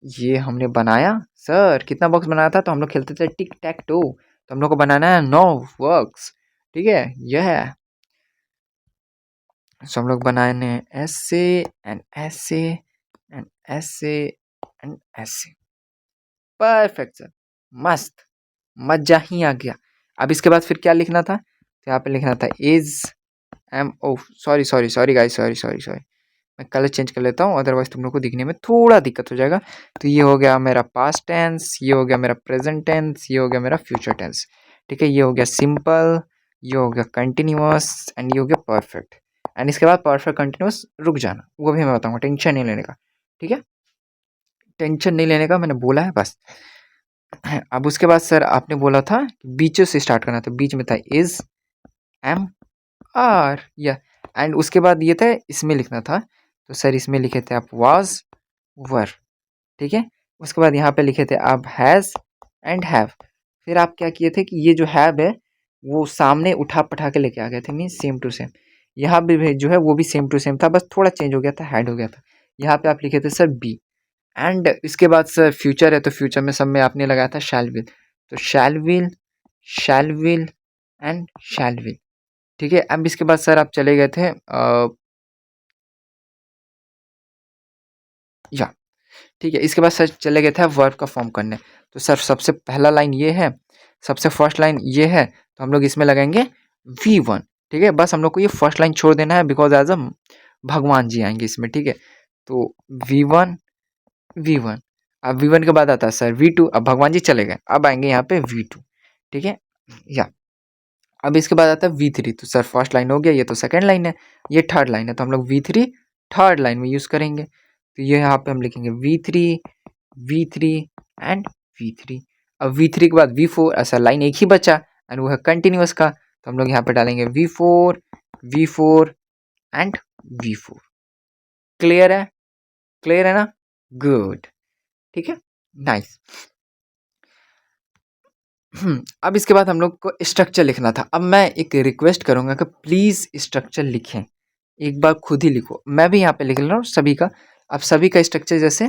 ये हमने बनाया, सर कितना बॉक्स बनाया था, तो हम लोग खेलते थे टिक टैक टो, तो हम लोग को बनाना है 9 बॉक्स, ठीक है। यह है, सो हम लोग बनाने ऐसे एंड ऐसे एंड ऐसे एंड ऐसे, परफेक्ट सर, मस्त, मजा ही आ गया। अब इसके बाद फिर क्या लिखना था, तो यहाँ पे लिखना था इज एम ओ, sorry sorry sorry guys, sorry sorry sorry, मैं कलर चेंज कर लेता हूँ, अदरवाइज तुम लोग को दिखने में थोड़ा दिक्कत हो जाएगा। तो ये हो गया मेरा पास्ट टेंस, ये हो गया मेरा प्रेजेंट टेंस, ये हो गया मेरा फ्यूचर टेंस, ठीक है। ये हो गया सिंपल, ये हो गया कंटिन्यूअस, एंड ये हो गया परफेक्ट। एंड इसके बाद परफेक्ट कंटिन्यूअस रुक जाना, वो भी मैं बताऊँगा, टेंशन नहीं लेने का, ठीक है, टेंशन नहीं लेने का, मैंने बोला है बस। अब उसके बाद सर आपने बोला था बीचों से स्टार्ट करना, तो बीच में था इज एम आर, या एंड उसके बाद ये था इसमें लिखना था, तो सर इसमें लिखे थे आप वाज वर, ठीक है। उसके बाद यहाँ पे लिखे थे आप हैज़ एंड हैव। फिर आप क्या किए थे कि ये जो हैव है वो सामने उठा पठा के लेके आ गए थे, मीन्स सेम टू सेम। यहाँ भी जो है वो भी सेम टू सेम था, बस थोड़ा चेंज हो गया था, हैड हो गया था। यहाँ पे आप लिखे थे सर बी। एंड इसके बाद सर फ्यूचर है, तो फ्यूचर में सब में आपने लगाया था शैल विल, तो शैल विल एंड शैल विल, ठीक है। अब इसके बाद सर आप चले गए थे या ठीक है, इसके बाद सर चले गए थे आप वर्ब का फॉर्म करने। तो सर सबसे पहला लाइन ये है, सबसे फर्स्ट लाइन ये है, तो हम लोग इसमें लगाएंगे V1, ठीक है। बस हम लोग को ये फर्स्ट लाइन छोड़ देना है, बिकॉज एज अ भगवान जी आएंगे इसमें, ठीक है। तो V1 V1, अब V1 के बाद आता है सर V2, अब भगवान जी चले गए, अब आएंगे यहाँ पे V2, ठीक है। या अब इसके बाद आता है V3, तो सर फर्स्ट लाइन हो गया, ये तो सेकंड लाइन है, ये थर्ड लाइन है, तो हम लोग V3 थर्ड लाइन में यूज़ करेंगे। तो ये यहाँ पे हम लिखेंगे V3 एंड V3। अब V3 के बाद V4, ऐसा लाइन एक ही बचा एंड वो है कंटिन्यूअस का, तो हम लोग यहाँ पे डालेंगे V4 एंड V4। क्लियर है? क्लियर है ना? गुड, ठीक है, नाइस। अब इसके बाद हम लोग को स्ट्रक्चर लिखना था। अब मैं एक रिक्वेस्ट करूँगा कि प्लीज़ स्ट्रक्चर लिखें, एक बार खुद ही लिखो। मैं भी यहाँ पे लिख रहा हूँ सभी का। अब सभी का स्ट्रक्चर जैसे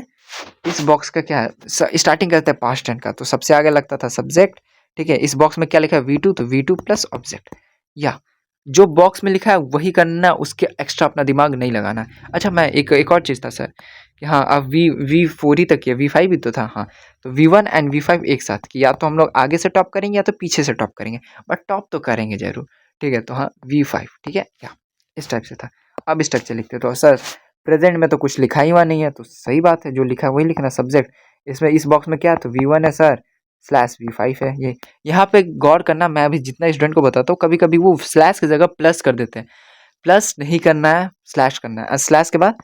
इस बॉक्स का क्या है, स्टार्टिंग करते हैं पास्ट टेंस का, तो सबसे आगे लगता था सब्जेक्ट, ठीक है। इस बॉक्स में क्या लिखा है V2, तो V2 प्लस ऑब्जेक्ट, या जो बॉक्स में लिखा है वही करना, उसके एक्स्ट्रा अपना दिमाग नहीं लगाना। अच्छा, मैं एक और चीज़ था सर कि हाँ, अब V4 ही तक किया, V5 भी तो था, हाँ। तो V1 एंड V5 एक साथ किया, या तो हम लोग आगे से टॉप करेंगे या तो पीछे से टॉप करेंगे, बट टॉप तो करेंगे जरूर, ठीक है। तो हाँ V5, ठीक है, या इस टाइप से था। अब स्ट्रक्चर लिखते तो सर प्रेजेंट में तो कुछ लिखा ही हुआ नहीं है, तो सही बात है, जो लिखा है वही लिखना। सब्जेक्ट इसमें इस बॉक्स में क्या है, तो V1 है सर, स्लैश V5 है। ये यहाँ पे गौर करना, मैं अभी जितना स्टूडेंट को बताता हूँ, कभी कभी वो स्लैश की जगह प्लस कर देते हैं। प्लस नहीं करना है, स्लैश करना है, स्लैश के बाद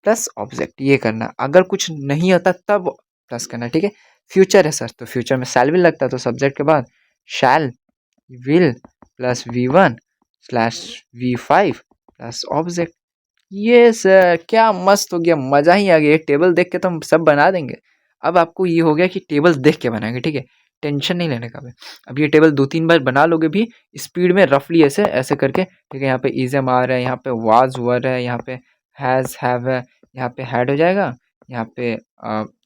प्लस ऑब्जेक्ट, ये करना। अगर कुछ नहीं होता तब प्लस करना, ठीक है। फ्यूचर है सर, तो फ्यूचर में शैल विल लगता है, तो सब्जेक्ट के बाद शैल will plus V1 slash V5 plus object. ये सर क्या मस्त हो गया, मज़ा ही आ गया। ये टेबल देख के तो हम सब बना देंगे। अब आपको ये हो गया कि टेबल देख के बनाएंगे, ठीक है, टेंशन नहीं लेने का भी। अब ये टेबल 2-3 बार बना लोगे भी स्पीड में, रफली ऐसे ऐसे करके, ठीक है। यहाँ पे इज़म आ रहा है, यहाँ पे वाज वर है, यहाँ पे हैज़ हैव है, यहाँ पे हैड हो जाएगा, यहाँ पे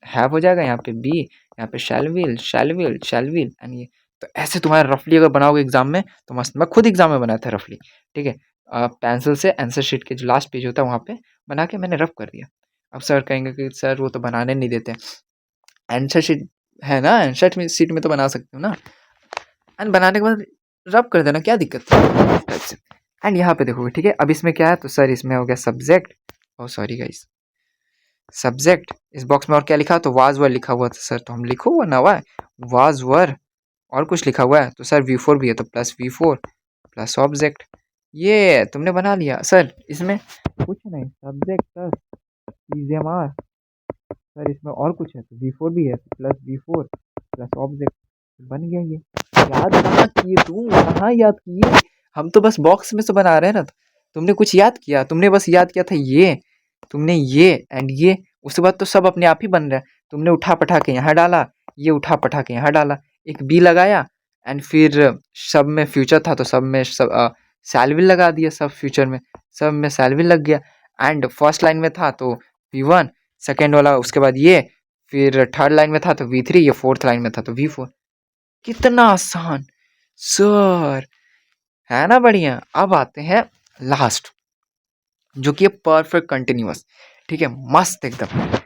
हैव हो जाएगा, यहाँ पे बी, यहाँ पे शैल विल एंड ये। तो ऐसे तुम्हारे रफली अगर बनाओगे एग्जाम में तो मस्त। मैं खुद एग्जाम में बनाया था रफली, ठीक है। पेंसिल से आंसर शीट के जो लास्ट पेज होता है वहाँ पे बना के मैंने रफ कर दिया। अब सर कहेंगे कि सर वो तो बनाने नहीं देते। आंसर शीट है ना, आंसर शीट में तो बना सकते हो ना, एंड बनाने के बाद रब कर देना, क्या दिक्कत है इस टाइप से। एंड यहाँ पे देखोगे, ठीक है। अब इसमें क्या है, तो सर इसमें हो गया सब्जेक्ट, ओ सॉरी गाइस, सब्जेक्ट। इस बॉक्स में और क्या लिखा, तो वाज वर लिखा हुआ था सर, तो हम लिखो हुआ ना हुआ है वाज वर, और कुछ लिखा हुआ है, तो सर V4 भी है, तो प्लस V4 प्लस ऑब्जेक्ट। ये तुमने बना लिया सर। इसमें कुछ नहीं, सब्जेक्ट प्लस ईजेमार, सर इसमें और कुछ है, तो V4 भी है, तो प्लस V4 प्लस ऑब्जेक्ट, बन गया ये। याद कहाँ किए तुम, कहाँ याद किए? हम तो बस बॉक्स में से बना रहे हैं ना। तुमने कुछ याद किया, तुमने बस याद किया था ये, तुमने ये एंड ये, उसके बाद तो सब अपने आप ही बन रहा है। तुमने उठा पठा के यहाँ डाला, ये उठा पठा के यहाँ डाला, एक बी लगाया, एंड फिर सब में फ्यूचर था तो सब में सब सैलविल लगा दिया, सब फ्यूचर में सब में सैलविल लग गया। एंड फर्स्ट लाइन में था तो V1, सेकेंड वाला उसके बाद ये, फिर थर्ड लाइन में था तो V3, ये फोर्थ लाइन में था तो V4। कितना आसान सर, है ना बढ़िया। अब आते हैं लास्ट, जो कि है परफेक्ट कंटिन्यूअस, ठीक है, मस्त एकदम।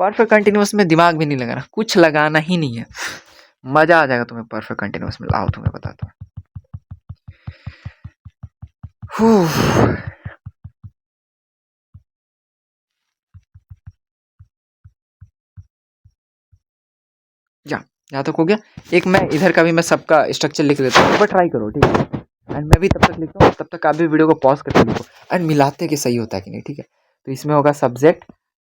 परफेक्ट कंटिन्यूअस में दिमाग भी नहीं लगाना, कुछ लगाना ही नहीं है, मजा आ जाएगा तुम्हें परफेक्ट कंटिन्यूअस में। लाओ तुम्हें बताता हूँ। या यहाँ तक हो गया। एक मैं इधर का भी मैं सबका स्ट्रक्चर लिख देता हूँ, एक बार ट्राई करो, ठीक है। एंड मैं भी तब तक लिखता हूँ, तब तक आप भी वीडियो को पॉज करके लिखो एंड मिलाते कि सही होता है कि नहीं, ठीक है। तो इसमें होगा सब्जेक्ट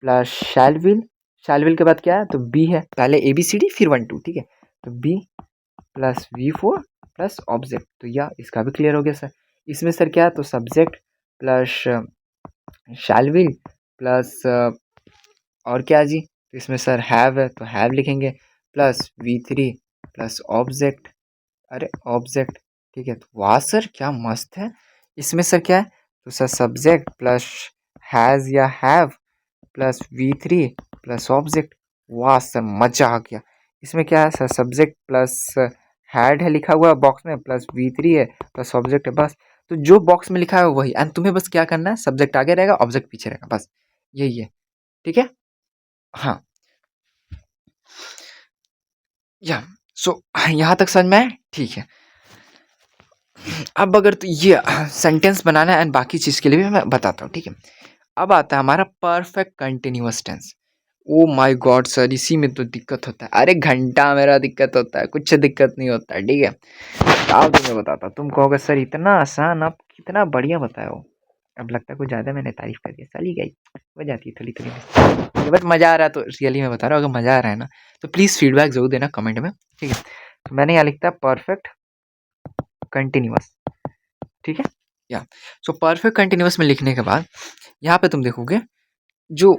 प्लस शैल विल के बाद क्या है, तो बी है, पहले ABCD फिर 1 2, ठीक है। तो B plus V4 plus object, तो या इसका भी क्लियर हो गया सर। इसमें सर क्या है, तो subject plus shell will plus और क्या जी, तो इसमें सर हैव है तो हैव लिखेंगे, प्लस V3 प्लस ऑब्जेक्ट, अरे ऑब्जेक्ट, ठीक है। तो वाह सर क्या मस्त है। इसमें सर क्या है, तो सर सब्जेक्ट प्लस हैज़ या have plus V3 plus object. वाह सर मजा आ गया। इसमें क्या है सर, सब्जेक्ट प्लस हैड है लिखा हुआ बॉक्स में, प्लस V3 है प्लस ऑब्जेक्ट है, बस। तो जो बॉक्स में लिखा है वही, एंड तुम्हें बस क्या करना है, सब्जेक्ट आगे रहेगा ऑब्जेक्ट पीछे रहेगा, बस यही है, ठीक है। हाँ, या सो यहाँ तक समझ में आया, ठीक है। अब अगर तो ये सेंटेंस बनाना है एंड बाकी चीज़ के लिए भी मैं बताता हूँ, ठीक है। अब आता है हमारा perfect continuous tense. Oh my god sir, इसी में तो दिक्कत होता है। अरे घंटा मेरा दिक्कत होता है, कुछ दिक्कत नहीं होता है, ठीक है। अब तुम्हें बताता हूँ, तुम कहोगे सर इतना आसान, आप कितना बढ़िया बताए हो। अब लगता है कुछ ज़्यादा मैंने तारीफ कर दी, चली गई हो जाती है थोड़ी थोड़ी, बट मज़ा आ रहा है तो रियली मैं बता रहा हूँ, अगर मज़ा आ रहा है ना तो प्लीज़ फीडबैक जरूर देना कमेंट में, ठीक है। तो मैंने यहाँ लिखता है परफेक्ट कंटिन्यूअस, ठीक है। या सो परफेक्ट कंटिन्यूअस में लिखने के बाद यहाँ पे तुम देखोगे, जो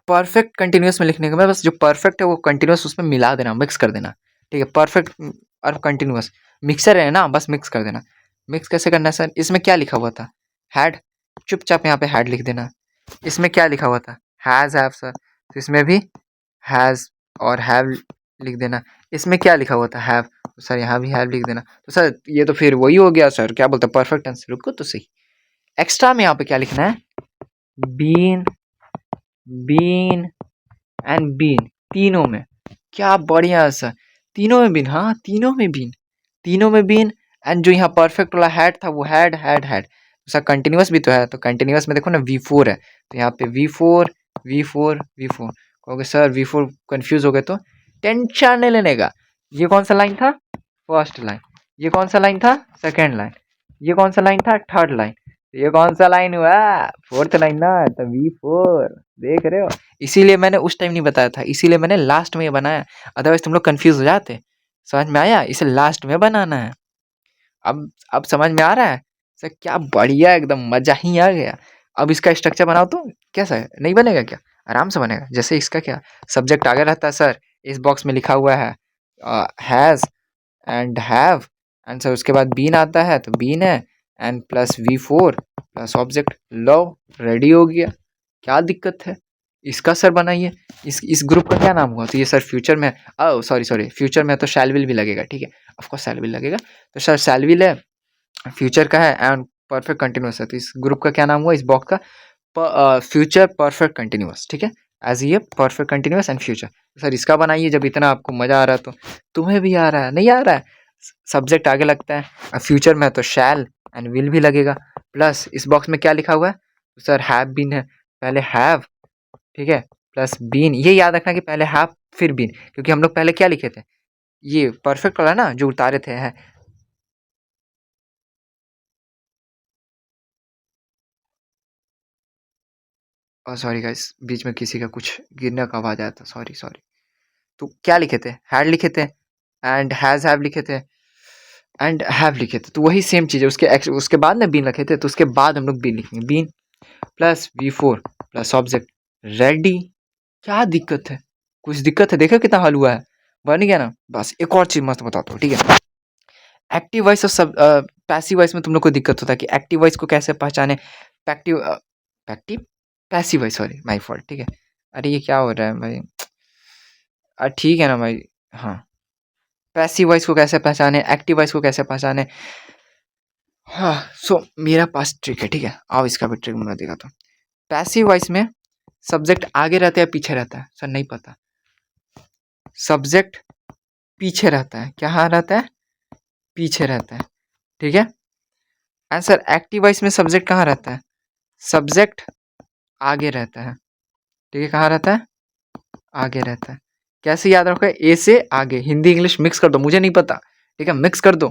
परफेक्ट कंटिन्यूअस में लिखने के बाद बस जो परफेक्ट है वो कंटिन्यूअस उसमें मिला देना, मिक्स कर देना, ठीक है। परफेक्ट और कंटिन्यूअस मिक्सर है ना, बस मिक्स कर देना। मिक्स कैसे करना है सर, इसमें क्या लिखा हुआ था, हैड, चुपचाप यहाँ पे हैड लिख देना। इसमें क्या लिखा हुआ था, हैज़ हैव सर, तो इसमें भी हैज़ और हैव लिख देना। इसमें क्या लिखा हुआ था, हैव, तो सर यहाँ भी हैव लिख देना। तो सर ये तो फिर वही हो गया सर, क्या बोलते हैं परफेक्ट टेंस। रुको तो सही, एक्स्ट्रा में यहाँ पे क्या लिखना है, बीन, बीन एंड बीन, तीनों में। क्या बढ़िया सर, तीनों में बीन, हाँ तीनों में बीन, तीनों में बीन। एंड जो यहाँ परफेक्ट वाला हैड था वो had had had. Sir continuous भी तो है, तो कंटिन्यूअस में देखो ना V4 है, तो यहाँ पे V4 V4 V4। कहोगे सर V4 कंफ्यूज हो गए, तो टेंशन नहीं लेने का। ये कौन सा लाइन था, फर्स्ट लाइन। ये कौन सा लाइन था, सेकेंड लाइन। ये कौन सा लाइन था, थर्ड लाइन। ये कौन सा लाइन हुआ, फोर्थ लाइन ना, तो V4, देख रहे हो। इसीलिए मैंने उस टाइम नहीं बताया था, इसीलिए मैंने लास्ट में ये बनाया, अदरवाइज तुम लोग कंफ्यूज हो जाते। समझ में आया, इसे लास्ट में बनाना है। अब समझ में आ रहा है सर, क्या बढ़िया, एकदम मजा ही आ गया। अब इसका स्ट्रक्चर बनाओ तो कैसा है, नहीं बनेगा क्या, आराम से बनेगा। जैसे इसका क्या, सब्जेक्ट आगे रहता है सर, इस बॉक्स में लिखा हुआ है has and have, and sir उसके बाद बीन आता है तो बीन है, and plus V4 plus object. Low, ready हो गया, क्या दिक्कत है। इसका सर बनाइए, इस ग्रुप का क्या नाम हुआ, तो ये सर फ्यूचर में, सॉरी सॉरी, फ्यूचर में तो शैल विल भी लगेगा, ठीक है। ऑफकोर्स शैल विल लगेगा, तो सर शैल विल है, फ्यूचर का है, एंड परफेक्ट कंटिन्यूअस है, तो इस ग्रुप का क्या नाम हुआ, इस बॉक्स का फ्यूचर परफेक्ट कंटिन्यूअस, ठीक है। एज ये perfect continuous and future. Sir इसका बनाइए, जब इतना आपको मजा आ रहा है तो तुम्हें भी आ रहा है, नहीं आ रहा है। सब्जेक्ट आगे लगता है, फ्यूचर में तो शैल एंड विल भी लगेगा, प्लस इस बॉक्स में क्या लिखा हुआ है, तो सर हैव बीन है, पहले हैव, ठीक है, प्लस बीन। ये याद रखना कि पहले हैव फिर बीन, क्योंकि हम लोग पहले क्या लिखे थे, ये परफेक्ट वाला ना जो उतारे थे, है। सॉरी गाइस, बीच में किसी का कुछ गिरने का आवाज आया था, सॉरी सॉरी। तो क्या लिखे थे, हैड लिखे थे, एंड हैज हैव लिखे थे, एंड हैव लिखे थे, तो वही सेम चीज़ है। उसके बाद में बीन लिखे थे, तो उसके बाद हम लोग बीन लिखेंगे, been plus V4 plus object, ready. क्या दिक्कत है, कुछ दिक्कत है, देखो कितना हल हुआ है, बन गया ना। बस एक और चीज़ मस्त बताता हूँ, ठीक है। एक्टिव वॉइस और सब पैसिव वॉइस में तुम लोग को दिक्कत होता है कि एक्टिव वॉइस को कैसे पहचाने, पैक्टिव पैक्टिव passive voice, sorry my fault, ठीक है। अरे ये क्या हो रहा है भाई, ठीक है ना भाई। हाँ, पैसिव वॉइस को कैसे पहचाने, एक्टिव वॉइस को कैसे पहचाने। हाँ, सो मेरा पास ट्रिक है, ठीक है। आओ इसका भी ट्रिक मैं दिखाता हूँ। पैसिव वॉइस में सब्जेक्ट आगे रहता है पीछे रहता है, सर नहीं पता। सब्जेक्ट पीछे रहता है, क्या हाँ रहता है, पीछे रहता है, ठीक है। आंसर, एक्टिव वॉइस में सब्जेक्ट कहाँ रहता है, सब्जेक्ट आगे रहता है, ठीक है। कहाँ रहता है, आगे रहता है। कैसे याद रखो, ए से आगे, हिंदी इंग्लिश मिक्स कर दो, मुझे नहीं पता, ठीक है, मिक्स कर दो,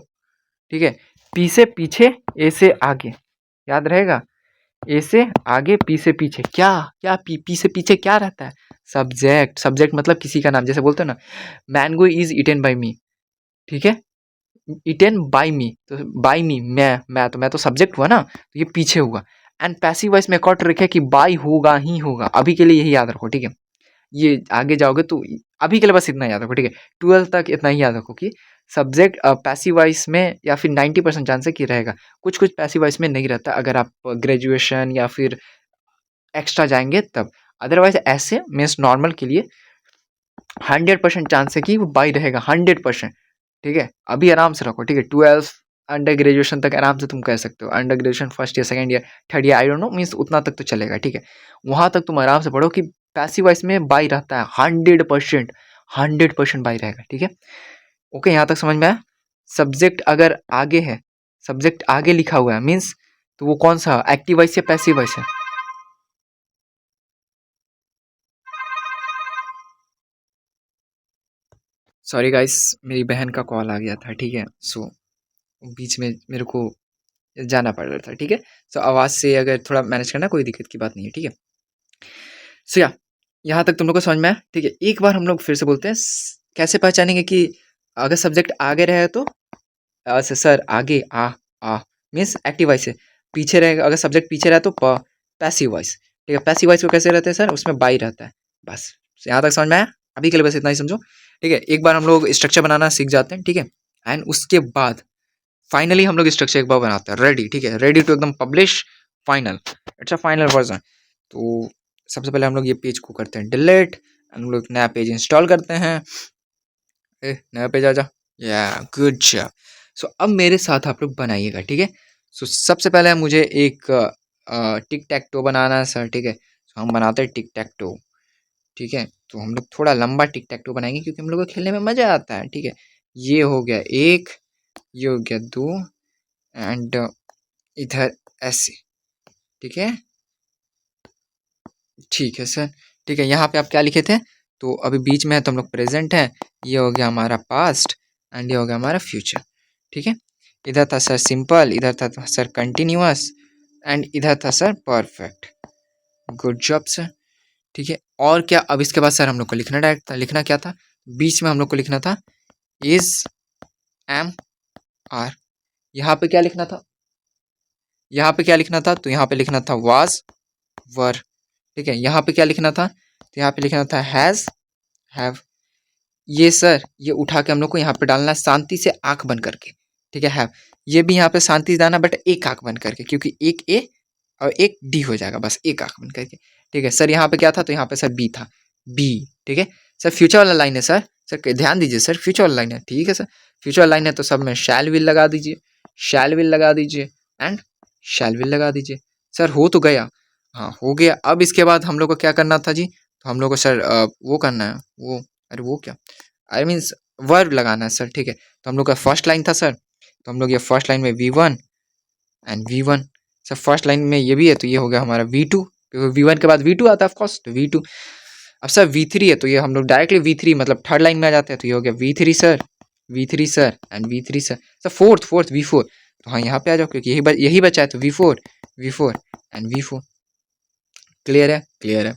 ठीक है। पी से पीछे, ए से आगे, याद रहेगा। ए से आगे, पी से पीछे, क्या क्या, पी से पीछे क्या रहता है, सब्जेक्ट। सब्जेक्ट मतलब किसी का नाम, जैसे बोलते हैं ना, मैंगो इज ईटेन बाई मी, ठीक है। ईटेन बाई मी, तो बाई मी, मैं तो सब्जेक्ट हुआ ना, तो ये पीछे हुआ। एंड पैसिव वॉइस में एक और ट्रिक है कि बाई होगा ही होगा, अभी के लिए यही याद रखो, ठीक है। ये आगे जाओगे तो अभी के लिए बस इतना याद रखो, ठीक है। 12 तक इतना ही याद रखो कि सब्जेक्ट पैसिव वॉइस में या फिर 90% चांस है कि रहेगा, कुछ कुछ पैसिव वॉइस में नहीं रहता अगर आप ग्रेजुएशन या फिर एक्स्ट्रा जाएंगे तब। अदरवाइज ऐसे मीन्स नॉर्मल के लिए 100% चांस है कि वो बाई रहेगा, 100%। ठीक है, अभी आराम से रखो, ठीक है। 12 अंडर ग्रेजुएशन तक आराम से तुम कह सकते हो, under graduation first year second year third year, I don't know, means उतना तक तो चलेगा, ठीक है। वहां तक तुम आराम से पढ़ो कि पैसिव वॉइस में बाई रहता है 100%, 100% बाई रहेगा, ठीक है। ओके, यहाँ तक समझ में आया। सब्जेक्ट अगर आगे है, सब्जेक्ट आगे लिखा हुआ है मीन्स तो वो कौन सा, एक्टिव वॉइस या पैसिव वॉइस है? सॉरी गाइस, मेरी बहन का कॉल आ गया था, ठीक है। सो बीच में मेरे को जाना पड़ रहा था, ठीक है। सो आवाज़ से अगर थोड़ा मैनेज करना, कोई दिक्कत की बात नहीं है, ठीक है। सो या यहाँ तक तुम लोग को समझ में आया, ठीक है। एक बार हम लोग फिर से बोलते हैं, कैसे पहचानेंगे कि अगर सब्जेक्ट आगे रहे तो सर आगे आ मीन्स एक्टिव वॉइस है, पीछे रहेगा अगर सब्जेक्ट पीछे रहे तो पैसिव वॉइस, ठीक है। पैसिव वॉइस को कैसे रहते हैं सर, उसमें बाई रहता है, बस। यहाँ तक समझ में आया, अभी के लिए बस इतना ही समझो, ठीक है। एक बार हम लोग स्ट्रक्चर बनाना सीख जाते हैं, ठीक है। एंड उसके बाद फाइनली हम लोग स्ट्रक्चर एक बार बनाते हैं, रेडी, ठीक है, रेडी टू एकदम publish final, it's a final version. तो सबसे पहले हम लोग ये पेज को करते हैं डिलीट, हम लोग नया पेज इंस्टॉल करते हैं। नया पेज आ जा, या गुड जॉब। सो अब मेरे साथ आप लोग बनाइएगा, ठीक है। सो सबसे पहले मुझे एक टिक टैक टो बनाना है सर, ठीक है। सो हम बनाते हैं टिक टैक टो, ठीक है। तो हम लोग थोड़ा लंबा टिक टैक टो बनाएंगे क्योंकि हम लोग को खेलने में मज़ा आता है, ठीक है। ये हो गया एक, ये हो गया दो, एंड इधर ऐसे, ठीक है, ठीक है सर, ठीक है। यहाँ पे आप क्या लिखे थे, तो अभी बीच में है तो हम लोग प्रेजेंट है, ये हो गया हमारा पास्ट एंड ये हो गया हमारा फ्यूचर, ठीक है। इधर था सर सिंपल, इधर था सर कंटिन्यूअस एंड इधर था sir perfect, good job sir, ठीक है। और क्या, अब इसके बाद सर हम लोग को लिखना डायरेक्ट था, लिखना क्या था, बीच में हम लोग को लिखना था इज, एम, आर। यहाँ पे क्या लिखना था, यहाँ पे क्या लिखना था, तो यहाँ पे लिखना था वाज, वर, ठीक है। यहाँ पे क्या लिखना था, तो यहाँ पे लिखना था हैज़, हैव। ये सर ये उठा के हम लोग को यहाँ पे डालना है शांति से आंख बंद करके, ठीक है। हैव ये भी यहाँ पे शांति से डालना, बट एक आंख बंद करके, क्योंकि एक ए और एक डी हो जाएगा, बस एक आंख बंद करके, ठीक है। सर यहाँ पे क्या था, तो यहाँ पे सर बी था, बी, ठीक है। सर फ्यूचर वाला लाइन है सर, सर ध्यान दीजिए सर, फ्यूचर वाला लाइन है, ठीक है सर। फ्यूचर वाला लाइन है तो सब में शैल विल लगा दीजिए, शैल विल लगा दीजिए एंड शैल विल लगा दीजिए। सर हो तो गया, हाँ हो गया। अब इसके बाद हम लोग को क्या करना था जी, तो हम लोग को सर वो करना है, वो अरे वो क्या, आई मीन्स वर्ब लगाना है सर, ठीक है। तो हम लोग का फर्स्ट लाइन था सर, तो हम लोग ये फर्स्ट लाइन में V1 and V1, sir first line में ये भी है तो ये हो गया हमारा V2, क्योंकि V1 के बाद V2 आता है ऑफकोर्स, तो V2। अब सर V3 है तो ये हम लोग डायरेक्टली V3 मतलब थर्ड लाइन में आ जाते हैं, तो ये हो गया V3 sir, V3 sir and V3 sir. Sir fourth V4, तो हाँ यहाँ पे आ जाओ क्योंकि यही बचा है, तो V4 एंड V4, क्लियर है, क्लियर है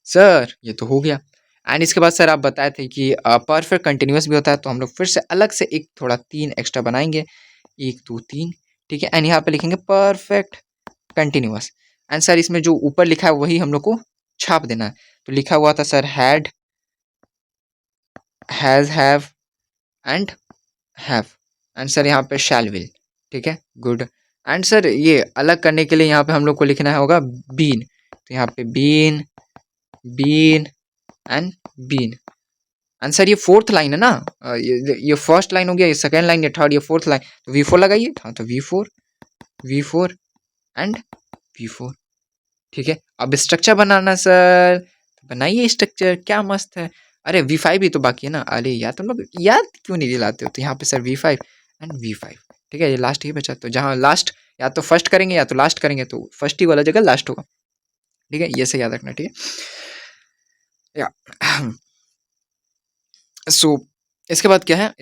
सर, ये तो हो गया। एंड इसके बाद सर आप बताए थे कि परफेक्ट कंटिन्यूस भी होता है, तो हम लोग फिर से अलग से एक थोड़ा 3 एक्स्ट्रा बनाएंगे, 1 2 3, ठीक है। एंड यहाँ पे लिखेंगे परफेक्ट कंटिन्यूस, एंड सर इसमें जो ऊपर लिखा है वही हम लोग को छाप देना है। तो लिखा हुआ था sir had, has, have and have, and sir यहाँ पे शैल विल, ठीक है, गुड। एंड सर ये अलग करने के लिए यहाँ पे हम लोग को लिखना है होगा बीन, तो यहाँ पे been, been and been. Answer ये फोर्थ लाइन है ना, ये फर्स्ट लाइन हो गया, ये सेकंड लाइन, ये थर्ड, ये फोर्थ लाइन, तो V4 लगाइए, हाँ तो V4 एंड V4, ठीक है। अब स्ट्रक्चर बनाना सर, बनाइए स्ट्रक्चर, क्या मस्त है। अरे V5 भी तो बाकी है ना, अरे यार तुम लोग याद क्यों नहीं दिलाते हो, तो यहाँ पे सर V5 एंड V5, ठीक है। ये लास्ट ही बचा, तो जहाँ लास्ट या तो फर्स्ट करेंगे या तो लास्ट करेंगे, तो फर्स्ट ही वाला जगह लास्ट होगा, ठीक है, ये से याद रखना, ठीक है या। सो इसके बाद क्या है,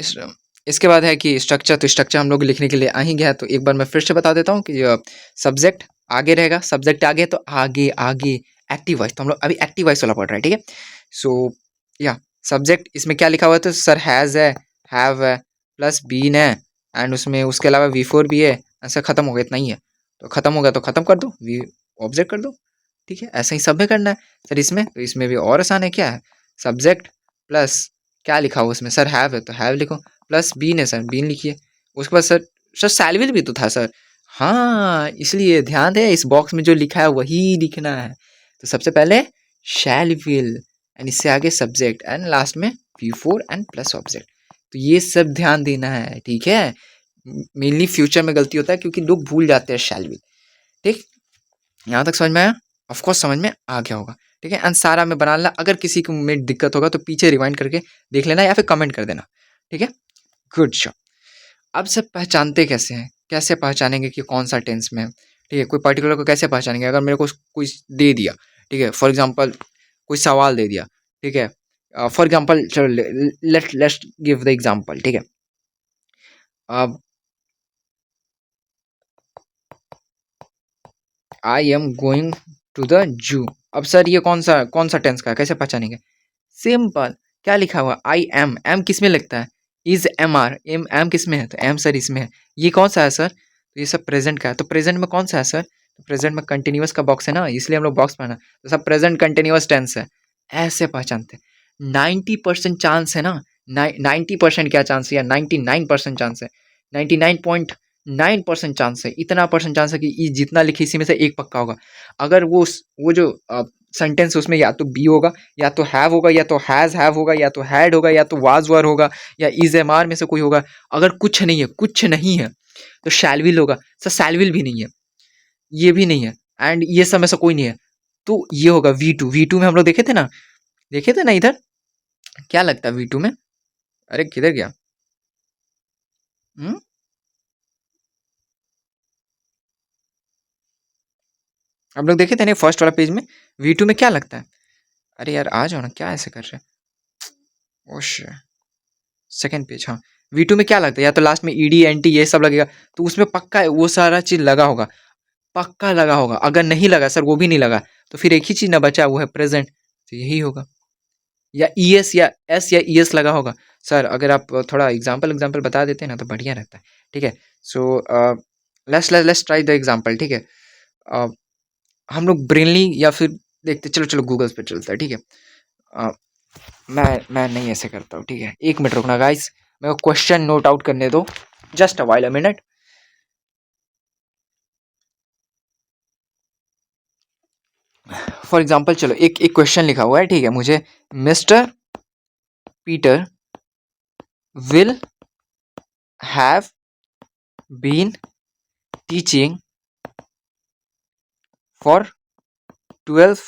इसके बाद है कि स्ट्रक्चर, तो स्ट्रक्चर हम लोग लिखने के लिए आ ही गया है, तो एक बार मैं फिर से बता देता हूँ कि सब्जेक्ट आगे रहेगा, सब्जेक्ट आगे तो आगे आगे एक्टिव वॉइस, तो हम लोग अभी एक्टिव वॉइस वाला पढ़ रहे हैं, ठीक है। सो या सब्जेक्ट इसमें क्या लिखा हुआ है, तो सर हैज़ है, हैव है, प्लस बीन है, एंड उसमें उसके अलावा V4 भी है। ऐसा खत्म हो गया, इतना ही है, तो खत्म हो गया तो खत्म कर दो, वी ऑब्जेक्ट कर दो, ठीक है, ऐसा ही सब में करना है सर। इसमें तो इसमें भी और आसान है, क्या है, सब्जेक्ट प्लस क्या लिखा हुआ उसमें सर, हैव है तो हैव लिखो, प्लस बीन है सर, बीन लिखिए। उसके बाद सर, सर सैलविल भी तो था सर। हाँ, इसलिए ध्यान दे, इस बॉक्स में जो लिखा है वही लिखना है। तो सबसे पहले शैल विल, एंड इससे आगे सब्जेक्ट, एंड लास्ट में V four and plus object. तो ये सब ध्यान देना है, ठीक है। मेनली फ्यूचर में गलती होता है क्योंकि लोग भूल जाते हैं शैल विल। ठीक, यहाँ तक समझ में आया? ऑफकोर्स समझ में आ गया होगा, ठीक है। एंड सारा में बना लेना, अगर किसी को में दिक्कत होगा तो पीछे रिवाइंड करके देख लेना या फिर कमेंट कर देना, ठीक है। Good job. अब सब पहचानते कैसे हैं, कैसे पहचानेंगे कि कौन सा टेंस में है, ठीक है। कोई पर्टिकुलर को कैसे पहचानेंगे, अगर मेरे को कोई दे दिया, ठीक है, फॉर एग्जाम्पल कोई सवाल दे दिया, ठीक है। फॉर एग्जाम्पल चलो लेट्स गिव द एग्जाम्पल, ठीक है। अब I am going to the zoo. अब सर ये कौन सा टेंस का है, कैसे पहचानेंगे? सिंपल, क्या लिखा हुआ, आई एम, एम किस में लगता है, is am are, am am किस में है, तो एम सर इसमें है। ये कौन सा है सर, तो ये सब प्रेजेंट का है, तो प्रेजेंट में कौन सा है सर, तो प्रेजेंट में कंटिन्यूअस का बॉक्स है ना, इसलिए हम लोग बॉक्स पढ़ना, तो सब प्रेजेंट कंटिन्यूअस टेंस है। ऐसे पहचानते हैं। 90% चांस है ना, 90% क्या चांस है, या 99% चांस है, 99.9% चांस है, इतना परसेंट चांस है कि ये जितना लिखे इसी में से एक पक्का होगा। अगर वो जो सेंटेंस उसमें या तो बी होगा, या तो हैव होगा, या तो हैज़ हैव होगा, या तो हैड होगा, या तो वाज वर होगा, या इज एम आर में से कोई होगा। अगर कुछ नहीं है तो शैल होगा सर, शैल भी नहीं है, ये भी नहीं है, एंड ये सब में से कोई नहीं है, तो ये होगा V2। V2 में हम लोग देखे थे ना इधर, क्या लगता है V2 में, अरे किधर गया, हम्म, हम लोग देखे थे ना फर्स्ट वाला पेज में, V2 में क्या लगता है, अरे यार आ जाओ ना, क्या ऐसे कर रहे हैं, ओश, सेकंड पेज, हाँ। V2 में क्या लगता है, या तो लास्ट में ईडी एनटी ये सब लगेगा, तो उसमें पक्का वो सारा चीज लगा होगा, पक्का लगा होगा। अगर नहीं लगा सर, वो भी नहीं लगा, तो फिर एक ही चीज ना बचा, वो है प्रेजेंट, तो यही होगा। या ईएस या एस या ईएस लगा होगा सर, अगर आप थोड़ा एग्जाम्पल एग्जाम्पल बता देते हैं ना तो बढ़िया रहता है, ठीक है। So let's try the example, ठीक है। uh, हम लोग ब्रेनली या फिर देखते, चलो चलो गूगल पे चलता है, ठीक है। uh, मैं नहीं ऐसे करता हूँ, ठीक है। एक मिनट रुकना गाइस, मेरे को क्वेश्चन नोट आउट करने दो, just a while, a minute. For example चलो एक एक क्वेश्चन लिखा हुआ है, ठीक है, मुझे, mister Peter will have been teaching for 12,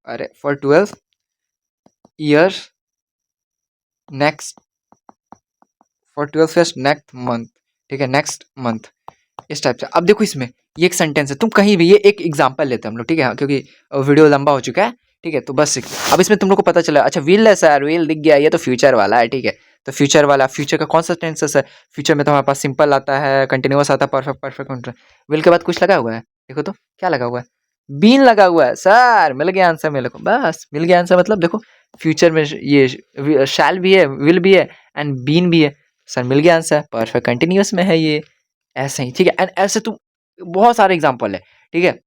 अरे for 12 years next, for 12 years next month, ठीक है, नेक्स्ट मंथ, इस टाइप से। अब देखो इसमें ये एक सेंटेंस है, तुम कहीं भी ये एक एग्जांपल लेते हैं हम लोग, ठीक है, हाँ, क्योंकि वीडियो लंबा हो चुका है, ठीक है। तो बस अब इसमें तुम लोग को पता चला, अच्छा विल है सर, विल दिख गया, ये तो फ्यूचर वाला है, ठीक है। तो फ्यूचर वाला, फ्यूचर का कौन सा टेंस है सर, फ्यूचर में तो हमारे पास सिंपल आता है, कंटिन्यूअस आता है, परफेक्ट, परफेक्ट। विल के बाद कुछ लगा हुआ है, देखो तो क्या लगा हुआ है, बीन लगा हुआ है सर, मिल गया आंसर मेरे को, बस मिल गया आंसर। मतलब देखो फ्यूचर में ये शैल भी है, विल भी है, एंड बीन भी है, सर मिल गया आंसर, परफेक्ट कंटिन्यूअस में है ये, ऐसे ही, ठीक है। एंड ऐसे तुम बहुत सारे एग्जाम्पल है, ठीक है,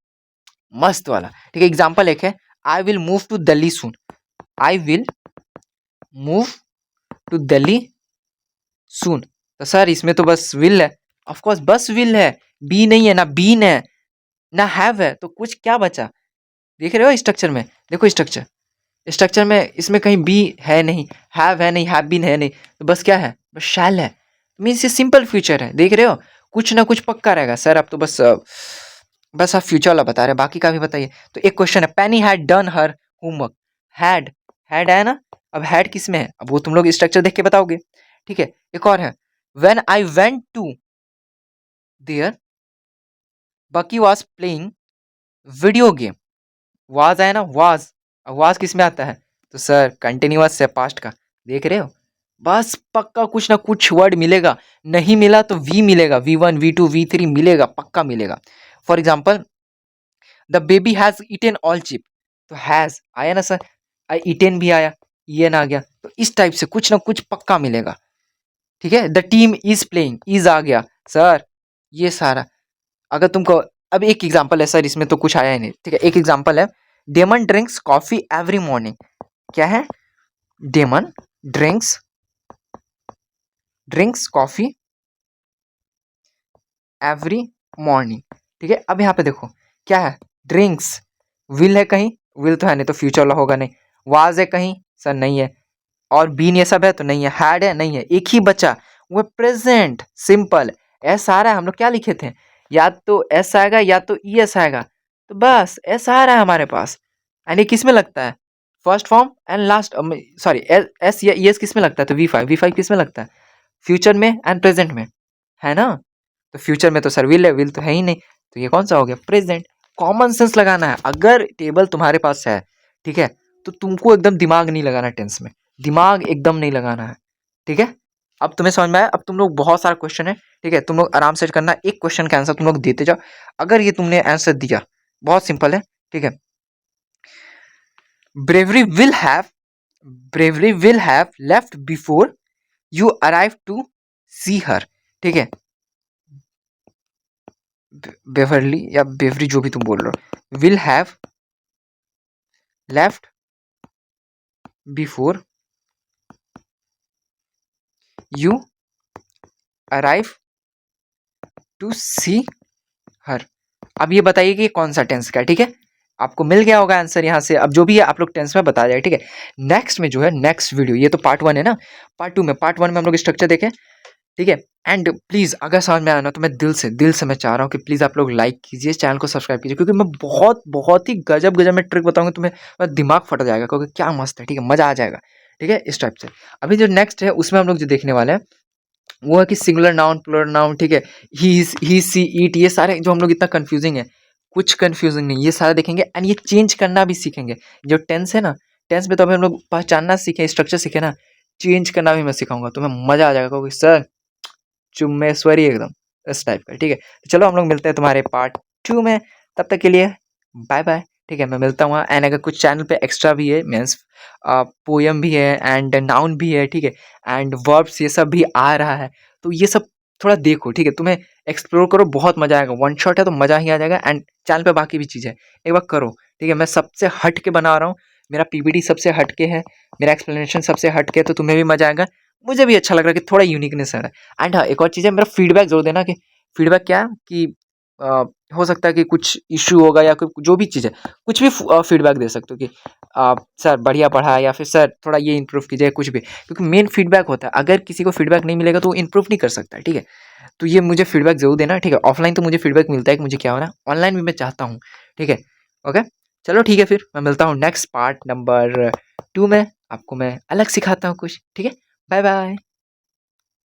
मस्त वाला, ठीक है। एग्जाम्पल एक है, I will move to Delhi soon, I will move to Delhi soon, तो सर इसमें तो बस विल है, ऑफ कोर्स बस विल है, बी नहीं है, ना बीन है, ना हैव है, तो कुछ क्या बचा, देख रहे हो स्ट्रक्चर में, देखो स्ट्रक्चर, स्ट्रक्चर में इसमें कहीं बी है नहीं, हैव है नहीं, हैव बीन है नहीं, तो बस क्या है, बस शैल है, मीन्स ये सिंपल फ्यूचर है, देख रहे हो, कुछ ना कुछ पक्का रहेगा सर। आप तो बस आप फ्यूचर वाला बता रहे हैं, बाकी का भी बताइए। तो एक क्वेश्चन है, Penny had done her homework, had, had है ना, अब हैड किस में है, अब वो तुम लोग स्ट्रक्चर देख के बताओगे, ठीक है। एक और है, when I went to there Bucky was playing video game, was है ना, वाज, अब वाज किस में आता है, तो सर कंटिन्यूअस से पास्ट का, देख रहे हो, बस पक्का कुछ ना कुछ वर्ड मिलेगा, नहीं मिला तो वी मिलेगा, V1 V2 V3 मिलेगा, पक्का मिलेगा। For example, the baby has eaten all chip, तो हैज आया ना सर, ईटेन भी आया, ये ना आ गया, तो इस टाइप से कुछ ना कुछ पक्का मिलेगा, ठीक है। The team is playing, is आ गया सर, ये सारा, अगर तुमको अब एक एग्जांपल है सर, इसमें तो कुछ आया ही नहीं, ठीक है। एक एग्जांपल है, Damon drinks coffee every morning. क्या है? Damon drinks coffee every morning, ठीक है। अब यहाँ पे देखो क्या है, ड्रिंक्स, विल है कहीं, विल तो है नहीं तो फ्यूचर होगा नहीं, वाज है कहीं, सर नहीं है, और बीन ये सब है तो नहीं है, हैड है नहीं है, एक ही बचा वो प्रेजेंट सिंपल। एस आ रहा है, हम लोग क्या लिखे थे, या तो एस आएगा या तो ई एस आएगा, तो बस एस आ रहा है हमारे पास। एंड ये किस में लगता है, first form and last, sorry S या ई एस किस में लगता है, तो वी फाइव किस में लगता है, फ्यूचर में एंड प्रेजेंट में, है ना। तो फ्यूचर में तो सर विल है, विल तो है ही नहीं, तो ये कौन सा हो गया, प्रेजेंट। कॉमन सेंस लगाना है, अगर टेबल तुम्हारे पास है, ठीक है, तो तुमको एकदम दिमाग नहीं लगाना टेंस में, दिमाग एकदम नहीं लगाना है, ठीक है। अब तुम्हें समझ में आया। अब तुम लोग बहुत सारा क्वेश्चन है, ठीक है, तुम लोग आराम से करना, एक क्वेश्चन का आंसर तुम लोग देते जाओ। अगर ये तुमने आंसर दिया, बहुत सिंपल है, ठीक है। Beverly will have left before you arrive to see her, ठीक है। बेवरली या बेवरी जो भी तुम बोल रहे हो, will have left before you arrive to see her. अब ये बताइए कि कौन सा टेंस का है, ठीक है। आपको मिल गया होगा आंसर यहाँ से, अब जो भी है आप लोग टेंस में बता जाए, ठीक है। नेक्स्ट में जो है, नेक्स्ट वीडियो, ये तो पार्ट 1 है ना, पार्ट 2 में, पार्ट 1 में हम लोग स्ट्रक्चर देखें, ठीक है। एंड प्लीज़ अगर समझ में आया ना, तो मैं दिल से मैं चाह रहा हूँ कि प्लीज़ आप लोग लाइक कीजिए, चैनल को सब्सक्राइब कीजिए, क्योंकि मैं बहुत बहुत ही गजब गजब में ट्रिक बताऊंगा तुम्हें, मैं दिमाग फट जाएगा, क्योंकि क्या मस्त है, ठीक है, मज़ा आ जाएगा, ठीक है, इस टाइप से। अभी जो नेक्स्ट है उसमें हम लोग जो देखने वाले हैं वो है कि सिंगुलर नाउन, प्लूरल नाउन, ठीक है, ही सी ईट, ये सारे जो हम लोग इतना कंफ्यूजिंग है, कुछ कंफ्यूजिंग नहीं, ये सारे देखेंगे। एंड ये चेंज करना भी सीखेंगे। जो टेंस है ना, टेंस में तो अभी हम लोग पहचानना सीखे, स्ट्रक्चर सीखे ना, चेंज करना भी मैं सिखाऊंगा, तुम्हें मजा आ जाएगा, क्योंकि सर चुम्मेश्वरी एकदम इस टाइप का, ठीक है। तो चलो हम लोग मिलते हैं तुम्हारे पार्ट 2 में, तब तक के लिए बाय बाय, ठीक है। मैं मिलता हूँ। एंड अगर कुछ चैनल पे एक्स्ट्रा भी है, मीन्स पोयम भी है एंड नाउन भी है, ठीक है, एंड वर्ब्स ये सब भी आ रहा है, तो ये सब थोड़ा देखो, ठीक है, तुम्हें एक्सप्लोर करो, बहुत मजा आएगा, वन शॉट है तो मजा ही आ जाएगा। एंड चैनल पे बाकी भी चीज़ है, एक बार करो, ठीक है। मैं सबसे हट के बना रहा हूँ, मेरा पीपीटी सबसे हट के है, मेरा एक्सप्लेनेशन सबसे हट के है, तो तुम्हें भी मजा आएगा, मुझे भी अच्छा लग रहा है कि थोड़ा यूनिकनेस है। एंड हाँ, एक और चीज़ है, मेरा फीडबैक जरूर देना, कि फीडबैक क्या है कि हो सकता है कि कुछ इशू होगा या कोई जो भी चीज़ है, कुछ भी फीडबैक दे सकते हो कि सर बढ़िया पढ़ा है, या फिर सर थोड़ा ये इंप्रूव कीजिए, कुछ भी, क्योंकि मेन फीडबैक होता है। अगर किसी को फीडबैक नहीं मिलेगा तो वो इंप्रूव नहीं कर सकता, ठीक है। तो ये मुझे फीडबैक जरूर देना, ठीक है। ऑफलाइन तो मुझे फीडबैक मिलता है कि मुझे क्या हो रहा है, ऑनलाइन भी मैं चाहता हूँ, ठीक है। ओके, चलो ठीक है, फिर मैं मिलता हूँ नेक्स्ट पार्ट नंबर 2 में, आपको मैं अलग सिखाता हूँ कुछ, ठीक है। Bye bye.